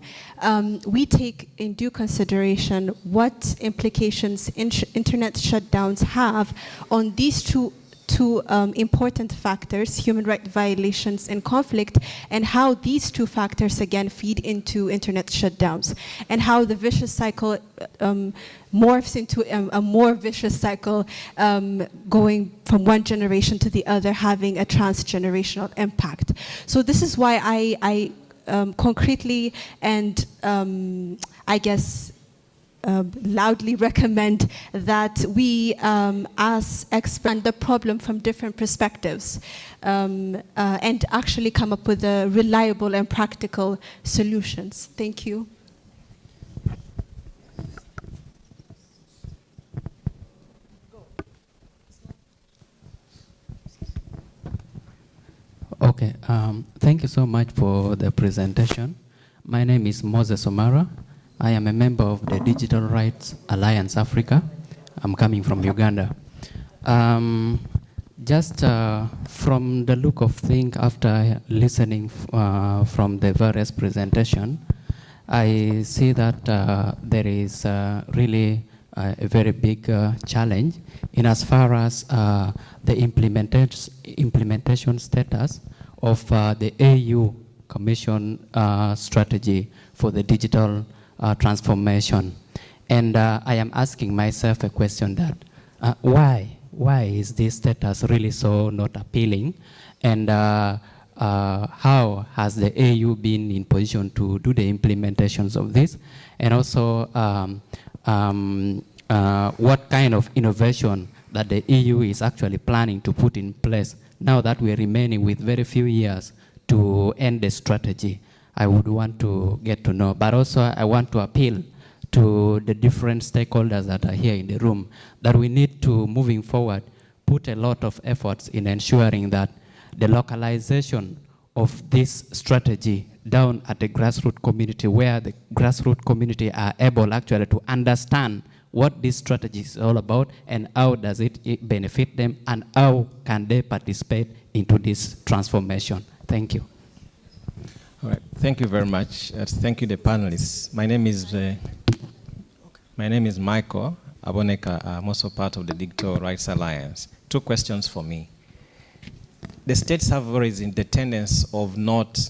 we take in due consideration what implications internet shutdowns have on these two important factors, human rights violations and conflict, and how these two factors again feed into internet shutdowns, and how the vicious cycle morphs into a more vicious cycle, going from one generation to the other, having a transgenerational impact. So this is why I concretely and I guess loudly recommend that we, as expand the problem from different perspectives, and actually come up with reliable and practical solutions. Thank you. Okay, thank you so much for the presentation. My name is Moses Omara. I am a member of the Digital Rights Alliance Africa. I'm coming from Uganda. Just from the look of things, after listening from the various presentation, I see that there is really a very big challenge in as far as the implementation status of the AU Commission strategy for the digital transformation. And I am asking myself a question that why is this status really so not appealing, and how has the AU been in position to do the implementations of this, and also what kind of innovation that the EU is actually planning to put in place now that we are remaining with very few years to end the strategy. I would want to get to know, but also I want to appeal to the different stakeholders that are here in the room that we need to, moving forward, put a lot of efforts in ensuring that the localization of this strategy down at the grassroots community, where the grassroots community are able actually to understand what this strategy is all about and how does it benefit them and how can they participate into this transformation. Thank you. All right, thank you very much. Thank you, the panelists. My name is Michael Aboneka. I'm also part of the Digital Rights Alliance. two questions for me. The states have always in the tendency of not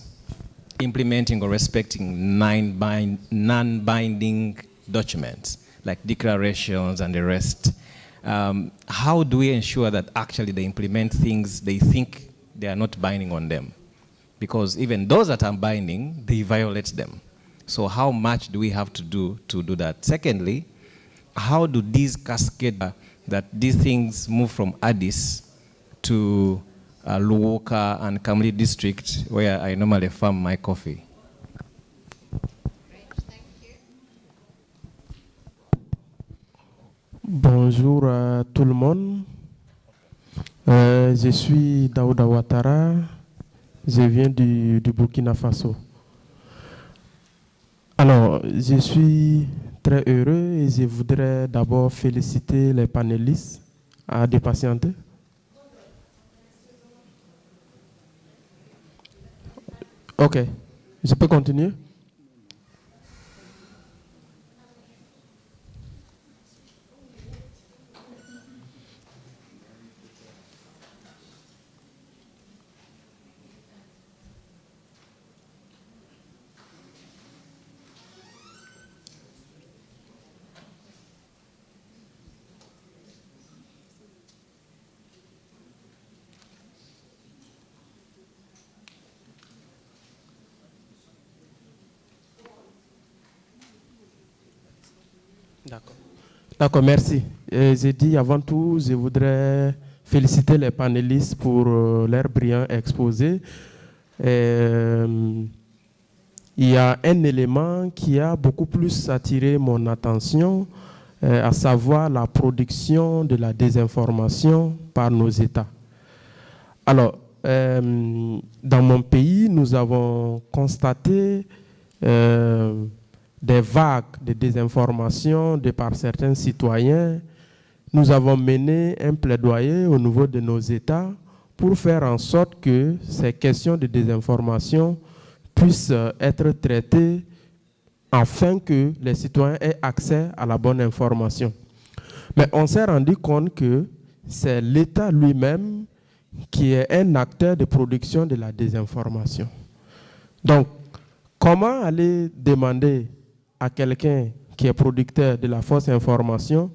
implementing or respecting non-binding documents like declarations and the rest. How do we ensure that actually they implement things they think they are not binding on them? Because even those that are binding, they violate them. So how much do we have to do that? Secondly, how do these cascade that these things move from Addis to Luwoka and Kamli district, where I normally farm my coffee? Great, thank you. Bonjour à tout le monde. Je suis Daouda Ouattara. Je viens du Burkina Faso. Alors, je suis très heureux et je voudrais d'abord féliciter les panélistes à dépatienter. Ok, je peux continuer? D'accord, merci. J'ai dit avant tout, je voudrais féliciter les panélistes pour leur brillant exposé. Il y a un élément qui a beaucoup plus attiré mon attention, à savoir la production de la désinformation par nos États. Alors, dans mon pays, nous avons constaté des vagues de désinformation de par certains citoyens. Nous avons mené un plaidoyer au niveau de nos États pour faire en sorte que ces questions de désinformation puissent être traitées afin que les citoyens aient accès à la bonne information. Mais on s'est rendu compte que c'est l'État lui-même qui est un acteur de production de la désinformation. Donc, comment aller demander à quelqu'un qui est producteur de la fausse information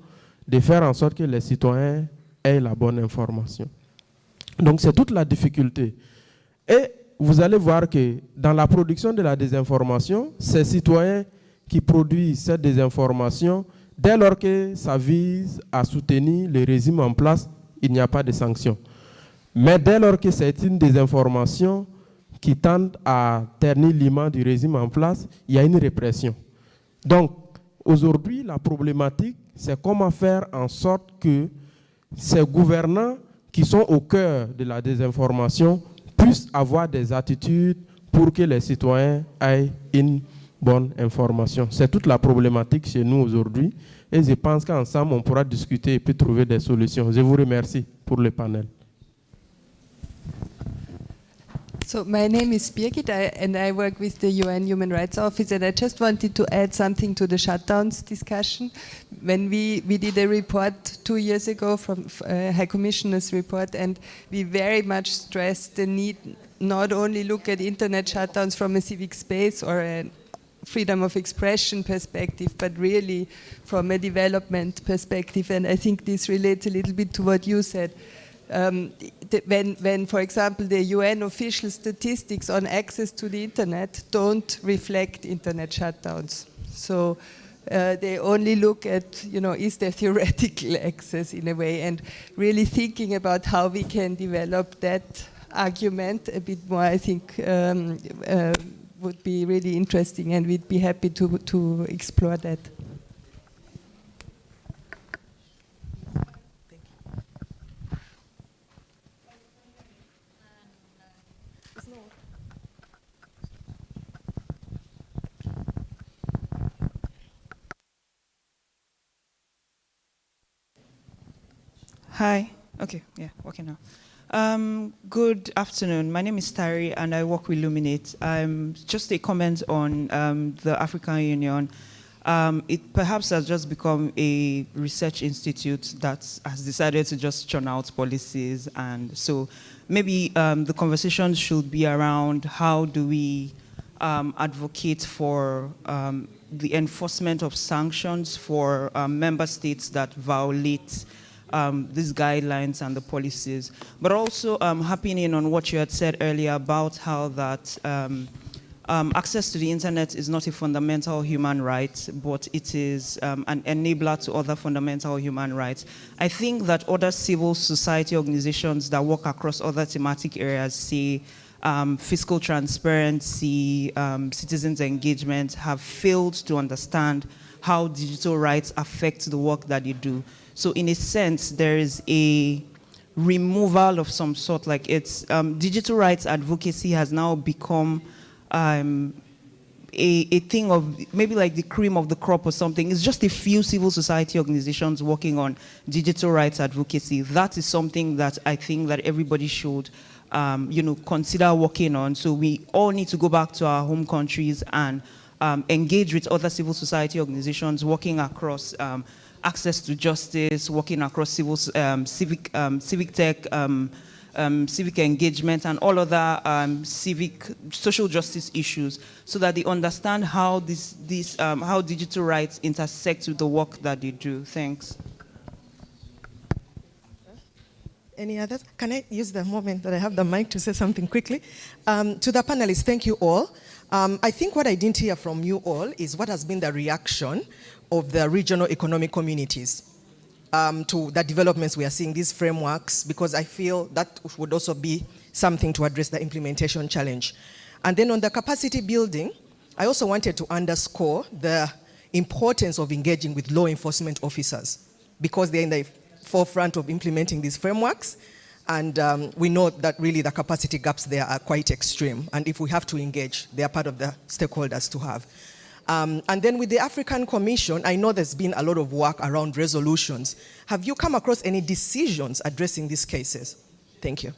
de faire en sorte que les citoyens aient la bonne information? Donc, c'est toute la difficulté. Et vous allez voir que dans la production de la désinformation, ces citoyens qui produisent cette désinformation, dès lors que ça vise à soutenir le régime en place, il n'y a pas de sanctions. Mais dès lors que c'est une désinformation qui tend à ternir l'image du régime en place, il y a une répression. Donc, aujourd'hui, la problématique, c'est comment faire en sorte que ces gouvernants qui sont au cœur de la désinformation puissent avoir des attitudes pour que les citoyens aient une bonne information. C'est toute la problématique chez nous aujourd'hui et je pense qu'ensemble, on pourra discuter et puis trouver des solutions. Je vous remercie pour le panel. So my name is Birgit, and I work with the UN Human Rights Office, and I just wanted to add something to the shutdowns discussion. When we did a report 2 years ago from High Commissioner's report, and we very much stressed the need not only look at internet shutdowns from a civic space or a freedom of expression perspective, but really from a development perspective, and I think this relates a little bit to what you said. When, for example, the UN official statistics on access to the internet don't reflect internet shutdowns. So they only look at, is there theoretical access in a way, and really thinking about how we can develop that argument a bit more, I think, would be really interesting, and we'd be happy to explore that. Hi. Okay, yeah, working now. Good afternoon. My name is Tari, and I work with Luminate. Just a comment on the African Union. it perhaps has just become a research institute that has decided to just churn out policies. And so maybe the conversation should be around how do we advocate for the enforcement of sanctions for member states that violate these guidelines and the policies. But also harping in on what you had said earlier about how that access to the internet is not a fundamental human right, but it is an enabler to other fundamental human rights. I think that other civil society organizations that work across other thematic areas, say fiscal transparency, citizens' engagement, have failed to understand how digital rights affect the work that you do. So in a sense, there is a removal of some sort, like it's digital rights advocacy has now become a thing of maybe like the cream of the crop or something. It's just a few civil society organizations working on digital rights advocacy. That is something that I think that everybody should consider working on. So we all need to go back to our home countries and engage with other civil society organizations working across access to justice, working across civic tech, civic engagement, and all other social justice issues, so that they understand how how digital rights intersect with the work that they do. Thanks. Any others? Can I use the moment that I have the mic to say something quickly? To the panelists, thank you all. I think what I didn't hear from you all is what has been the reaction of the regional economic communities to the developments we are seeing, these frameworks, because I feel that would also be something to address the implementation challenge. And then on the capacity building, I also wanted to underscore the importance of engaging with law enforcement officers, because they're in the forefront of implementing these frameworks. And we know that really the capacity gaps there are quite extreme. And if we have to engage, they are part of the stakeholders to have. And then with the African Commission, I know there's been a lot of work around resolutions. Have you come across any decisions addressing these cases? Thank you.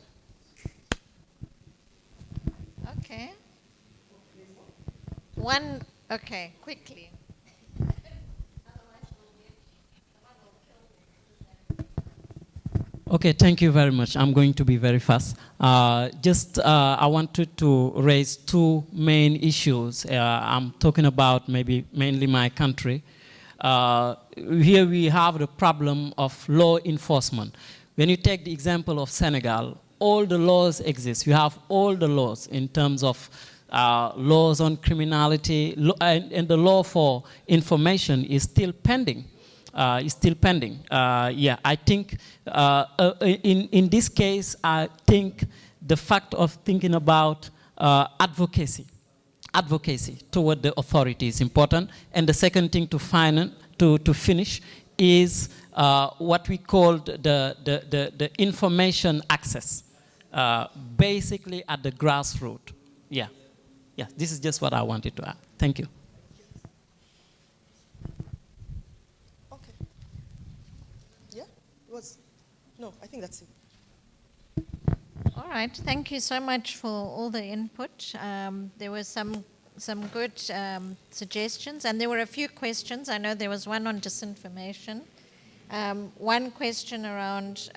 Okay. Okay, quickly. Okay, thank you very much. I'm going to be very fast. I wanted to raise two main issues. I'm talking about maybe mainly my country. Here we have the problem of law enforcement. When you take the example of Senegal, all the laws exist. You have all the laws in terms of laws on criminality, and the law for information is still pending. I think in this case, I think the fact of thinking about advocacy toward the authority is important. And the second thing to finish is what we call the information access, basically at the grassroots. Yeah, this is just what I wanted to add. Thank you. No, I think that's it. All right, thank you so much for all the input. There were some good suggestions, and there were a few questions. I know there was one on disinformation. One question around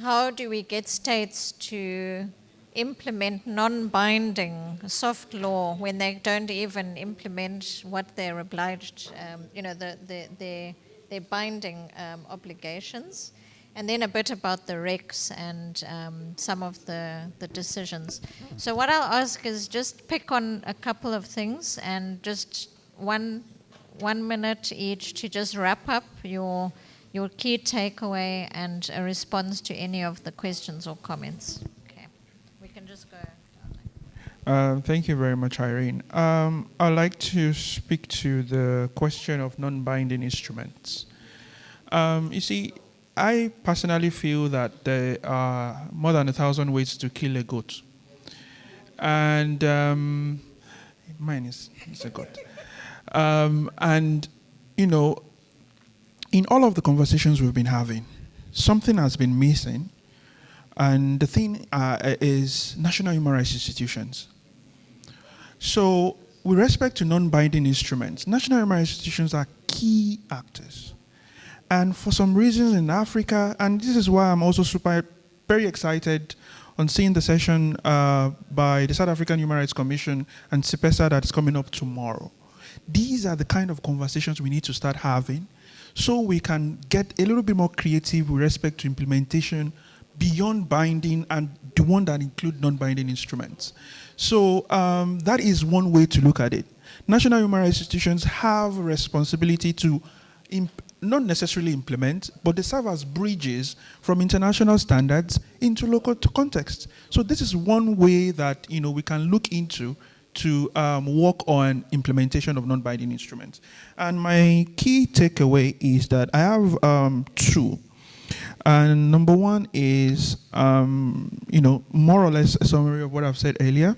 how do we get states to implement non-binding soft law when they don't even implement what they're obliged, their binding obligations. And then a bit about the recs and some of the decisions. So what I'll ask is just pick on a couple of things and just one minute each to just wrap up your key takeaway and a response to any of the questions or comments. Okay, we can just go. Thank you very much, Irene. I'd like to speak to the question of non-binding instruments. You see, I personally feel that there are more than 1,000 ways to kill a goat. And mine is a goat. And, in all of the conversations we've been having, something has been missing. And the thing is national human rights institutions. So with respect to non-binding instruments, national human rights institutions are key actors. And for some reasons in Africa, and this is why I'm also very excited on seeing the session by the South African Human Rights Commission and CIPESA that is coming up tomorrow. These are the kind of conversations we need to start having so we can get a little bit more creative with respect to implementation beyond binding and the one that include non-binding instruments. So that is one way to look at it. National human rights institutions have a responsibility to not necessarily implement, but they serve as bridges from international standards into local context. So this is one way that we can look into to work on implementation of non-binding instruments. And my key takeaway is that I have two. And number one is, more or less a summary of what I've said earlier,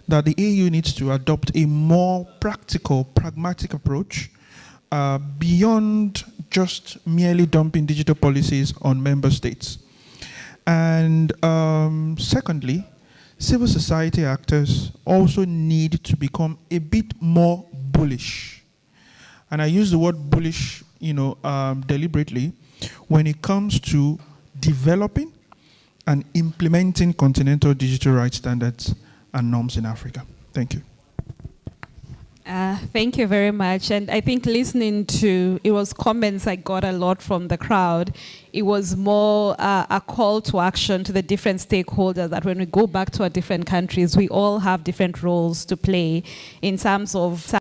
that the AU needs to adopt a more practical, pragmatic approach beyond just merely dumping digital policies on member states. And secondly, civil society actors also need to become a bit more bullish. And I use the word bullish, deliberately when it comes to developing and implementing continental digital rights standards and norms in Africa. Thank you. Thank you very much. And I think listening to, it was comments I got a lot from the crowd. It was more a call to action to the different stakeholders that when we go back to our different countries, we all have different roles to play in terms of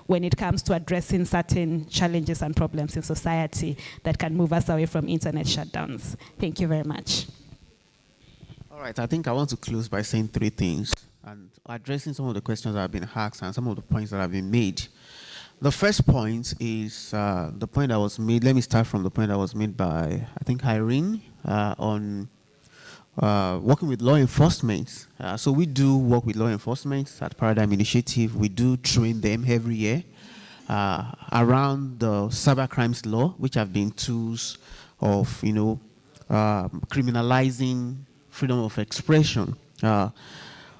when it comes to addressing certain challenges and problems in society that can move us away from internet shutdowns. Thank you very much. All right, I think I want to close by saying three things and addressing some of the questions that have been asked and some of the points that have been made. The first point is the point that was made. Let me start from the point that was made by, I think, Irene on working with law enforcement. So we do work with law enforcement at Paradigm Initiative. We do train them every year around the cyber crimes law, which have been tools of, criminalizing freedom of expression.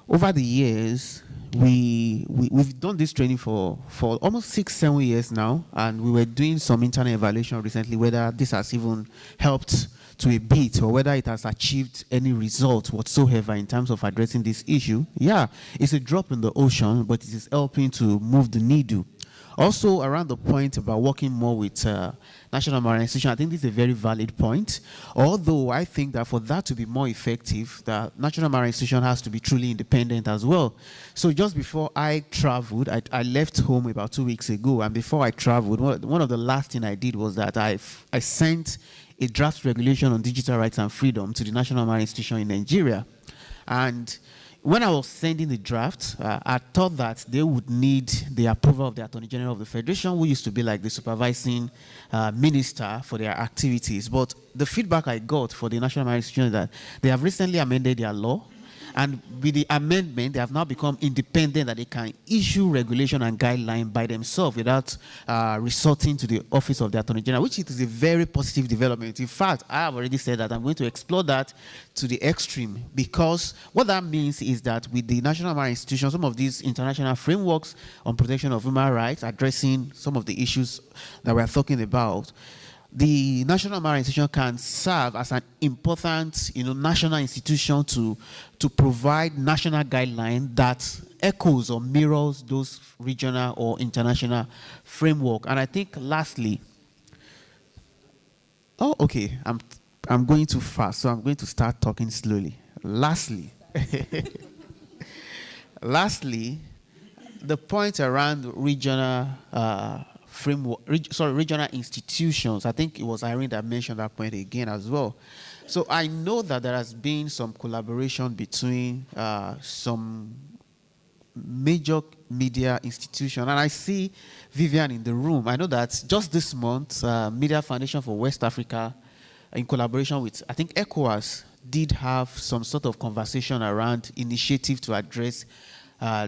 Over the years, we've done this training for almost 6-7 years now, and we were doing some internal evaluation recently whether this has even helped to a bit or whether it has achieved any result whatsoever in terms of addressing this issue. Yeah, it's a drop in the ocean, but it is helping to move the needle. Also, around the point about working more with National Marine Institution, I think this is a very valid point. Although I think that for that to be more effective, the National Marine Institution has to be truly independent as well. So just before I traveled, I left home about 2 weeks ago, and before I traveled, one of the last things I did was that I sent a draft regulation on digital rights and freedom to the National Marine Institution in Nigeria. And when I was sending the draft, I thought that they would need the approval of the Attorney General of the Federation, who used to be like the supervising minister for their activities. But the feedback I got for the National Marine Institution is that they have recently amended their law, and with the amendment, they have now become independent, that they can issue regulation and guideline by themselves without resorting to the office of the Attorney General, which is a very positive development. In fact, I have already said that I'm going to explore that to the extreme, because what that means is that with the National Marine Institution, some of these international frameworks on protection of human rights, addressing some of the issues that we're talking about, the National Marine Institution can serve as an important, national institution to provide national guidelines that echoes or mirrors those regional or international framework. And I think lastly, I'm going too fast, so I'm going to start talking slowly. Lastly, the point around regional regional institutions, I think it was Irene that mentioned that point again as well. So I know that there has been some collaboration between some major media institutions, and I see Vivian in the room. I know that just this month, Media Foundation for West Africa, in collaboration with, I think, ECOWAS, did have some sort of conversation around initiative to address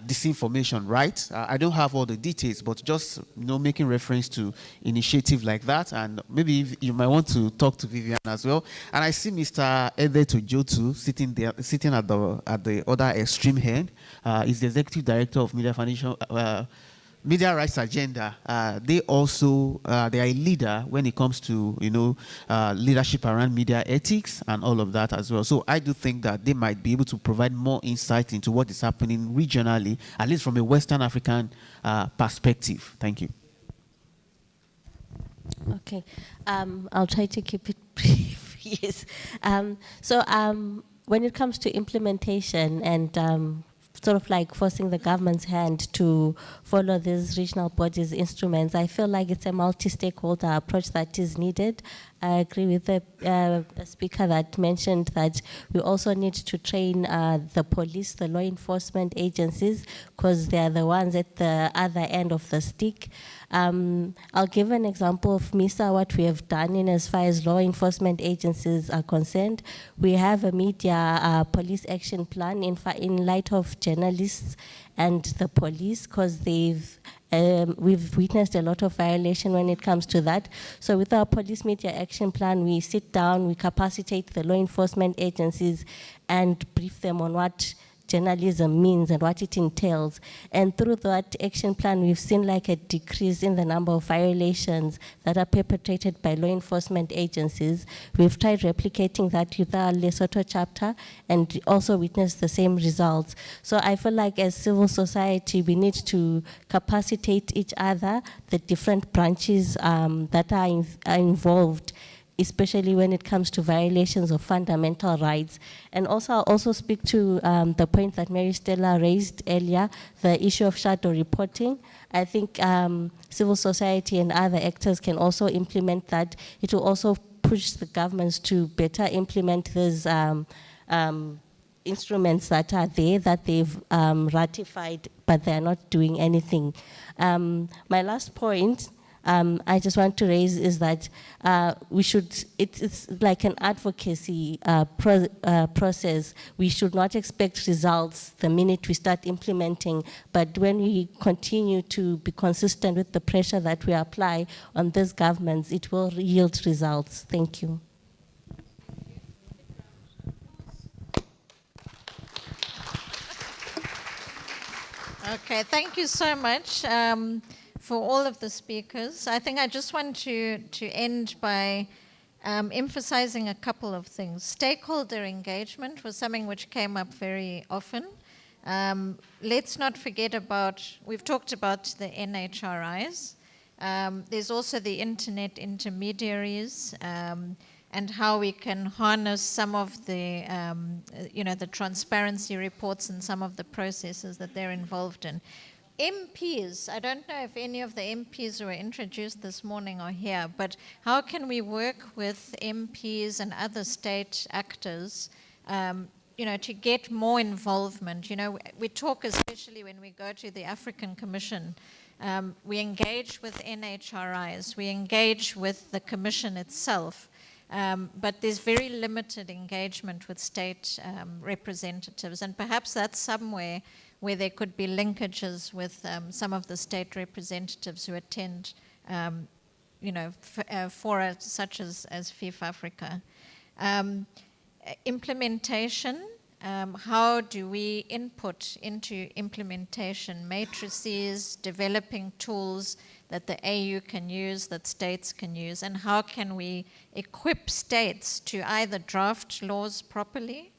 disinformation, right? I don't have all the details, but just making reference to initiative like that, and maybe you might want to talk to Vivian as well. And I see Mr. Ede Tojotu sitting at the other extreme end. He's the executive director of Media Foundation. Media Rights Agenda, they also, they are a leader when it comes to, leadership around media ethics and all of that as well. So I do think that they might be able to provide more insight into what is happening regionally, at least from a Western African perspective. Thank you. Okay, I'll try to keep it brief. Yes. When it comes to implementation and sort of like forcing the government's hand to follow these regional bodies' instruments, I feel like it's a multi-stakeholder approach that is needed. I agree with the speaker that mentioned that we also need to train the police, the law enforcement agencies, because they are the ones at the other end of the stick. I'll give an example of MISA, what we have done in as far as law enforcement agencies are concerned. We have a media police action plan in light of journalists and the police, because we've witnessed a lot of violation when it comes to that. So with our police media action plan, we sit down, we capacitate the law enforcement agencies and brief them on what journalism means and what it entails. And through that action plan, we've seen like a decrease in the number of violations that are perpetrated by law enforcement agencies. We've tried replicating that with our Lesotho chapter and also witnessed the same results. So I feel like as civil society, we need to capacitate each other, the different branches that are involved, especially when it comes to violations of fundamental rights. And I'll also speak to the point that Mary Stella raised earlier, the issue of shadow reporting. I think civil society and other actors can also implement that. It will also push the governments to better implement these instruments that are there, that they've ratified but they're not doing anything. My last point I just want to raise is that we should, it's like an advocacy process. We should not expect results the minute we start implementing, but when we continue to be consistent with the pressure that we apply on these governments, it will yield results. Thank you. Okay, thank you so much for all of the speakers. I think I just want to end by emphasizing a couple of things. Stakeholder engagement was something which came up very often. Let's not forget about, we've talked about the NHRIs. There's also the internet intermediaries, and how we can harness some of the, the transparency reports and some of the processes that they're involved in. MPs, I don't know if any of the MPs who were introduced this morning are here, but how can we work with MPs and other state actors, to get more involvement? We talk, especially when we go to the African Commission, we engage with NHRIs, we engage with the Commission itself, but there's very limited engagement with state representatives, and perhaps that's somewhere where there could be linkages with some of the state representatives who attend, fora such as FIF Africa. Implementation. How do we input into implementation matrices, developing tools that the AU can use, that states can use, and how can we equip states to either draft laws properly,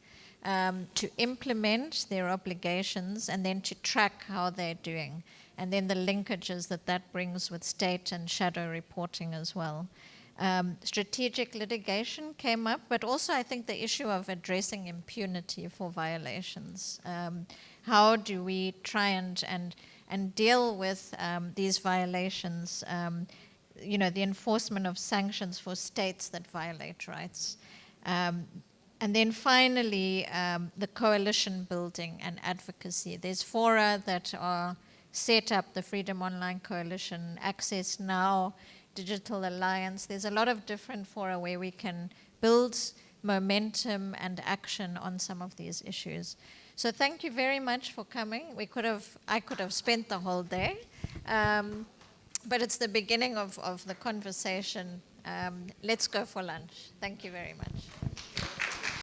to implement their obligations, and then to track how they're doing, and then the linkages that brings with state and shadow reporting as well. Strategic litigation came up, but also I think the issue of addressing impunity for violations. How do we try and deal with these violations, the enforcement of sanctions for states that violate rights. And then finally, the coalition building and advocacy. There's fora that are set up, the Freedom Online Coalition, Access Now, Digital Alliance. There's a lot of different fora where we can build momentum and action on some of these issues. So thank you very much for coming. I could have spent the whole day, but it's the beginning of the conversation. Let's go for lunch. Thank you very much.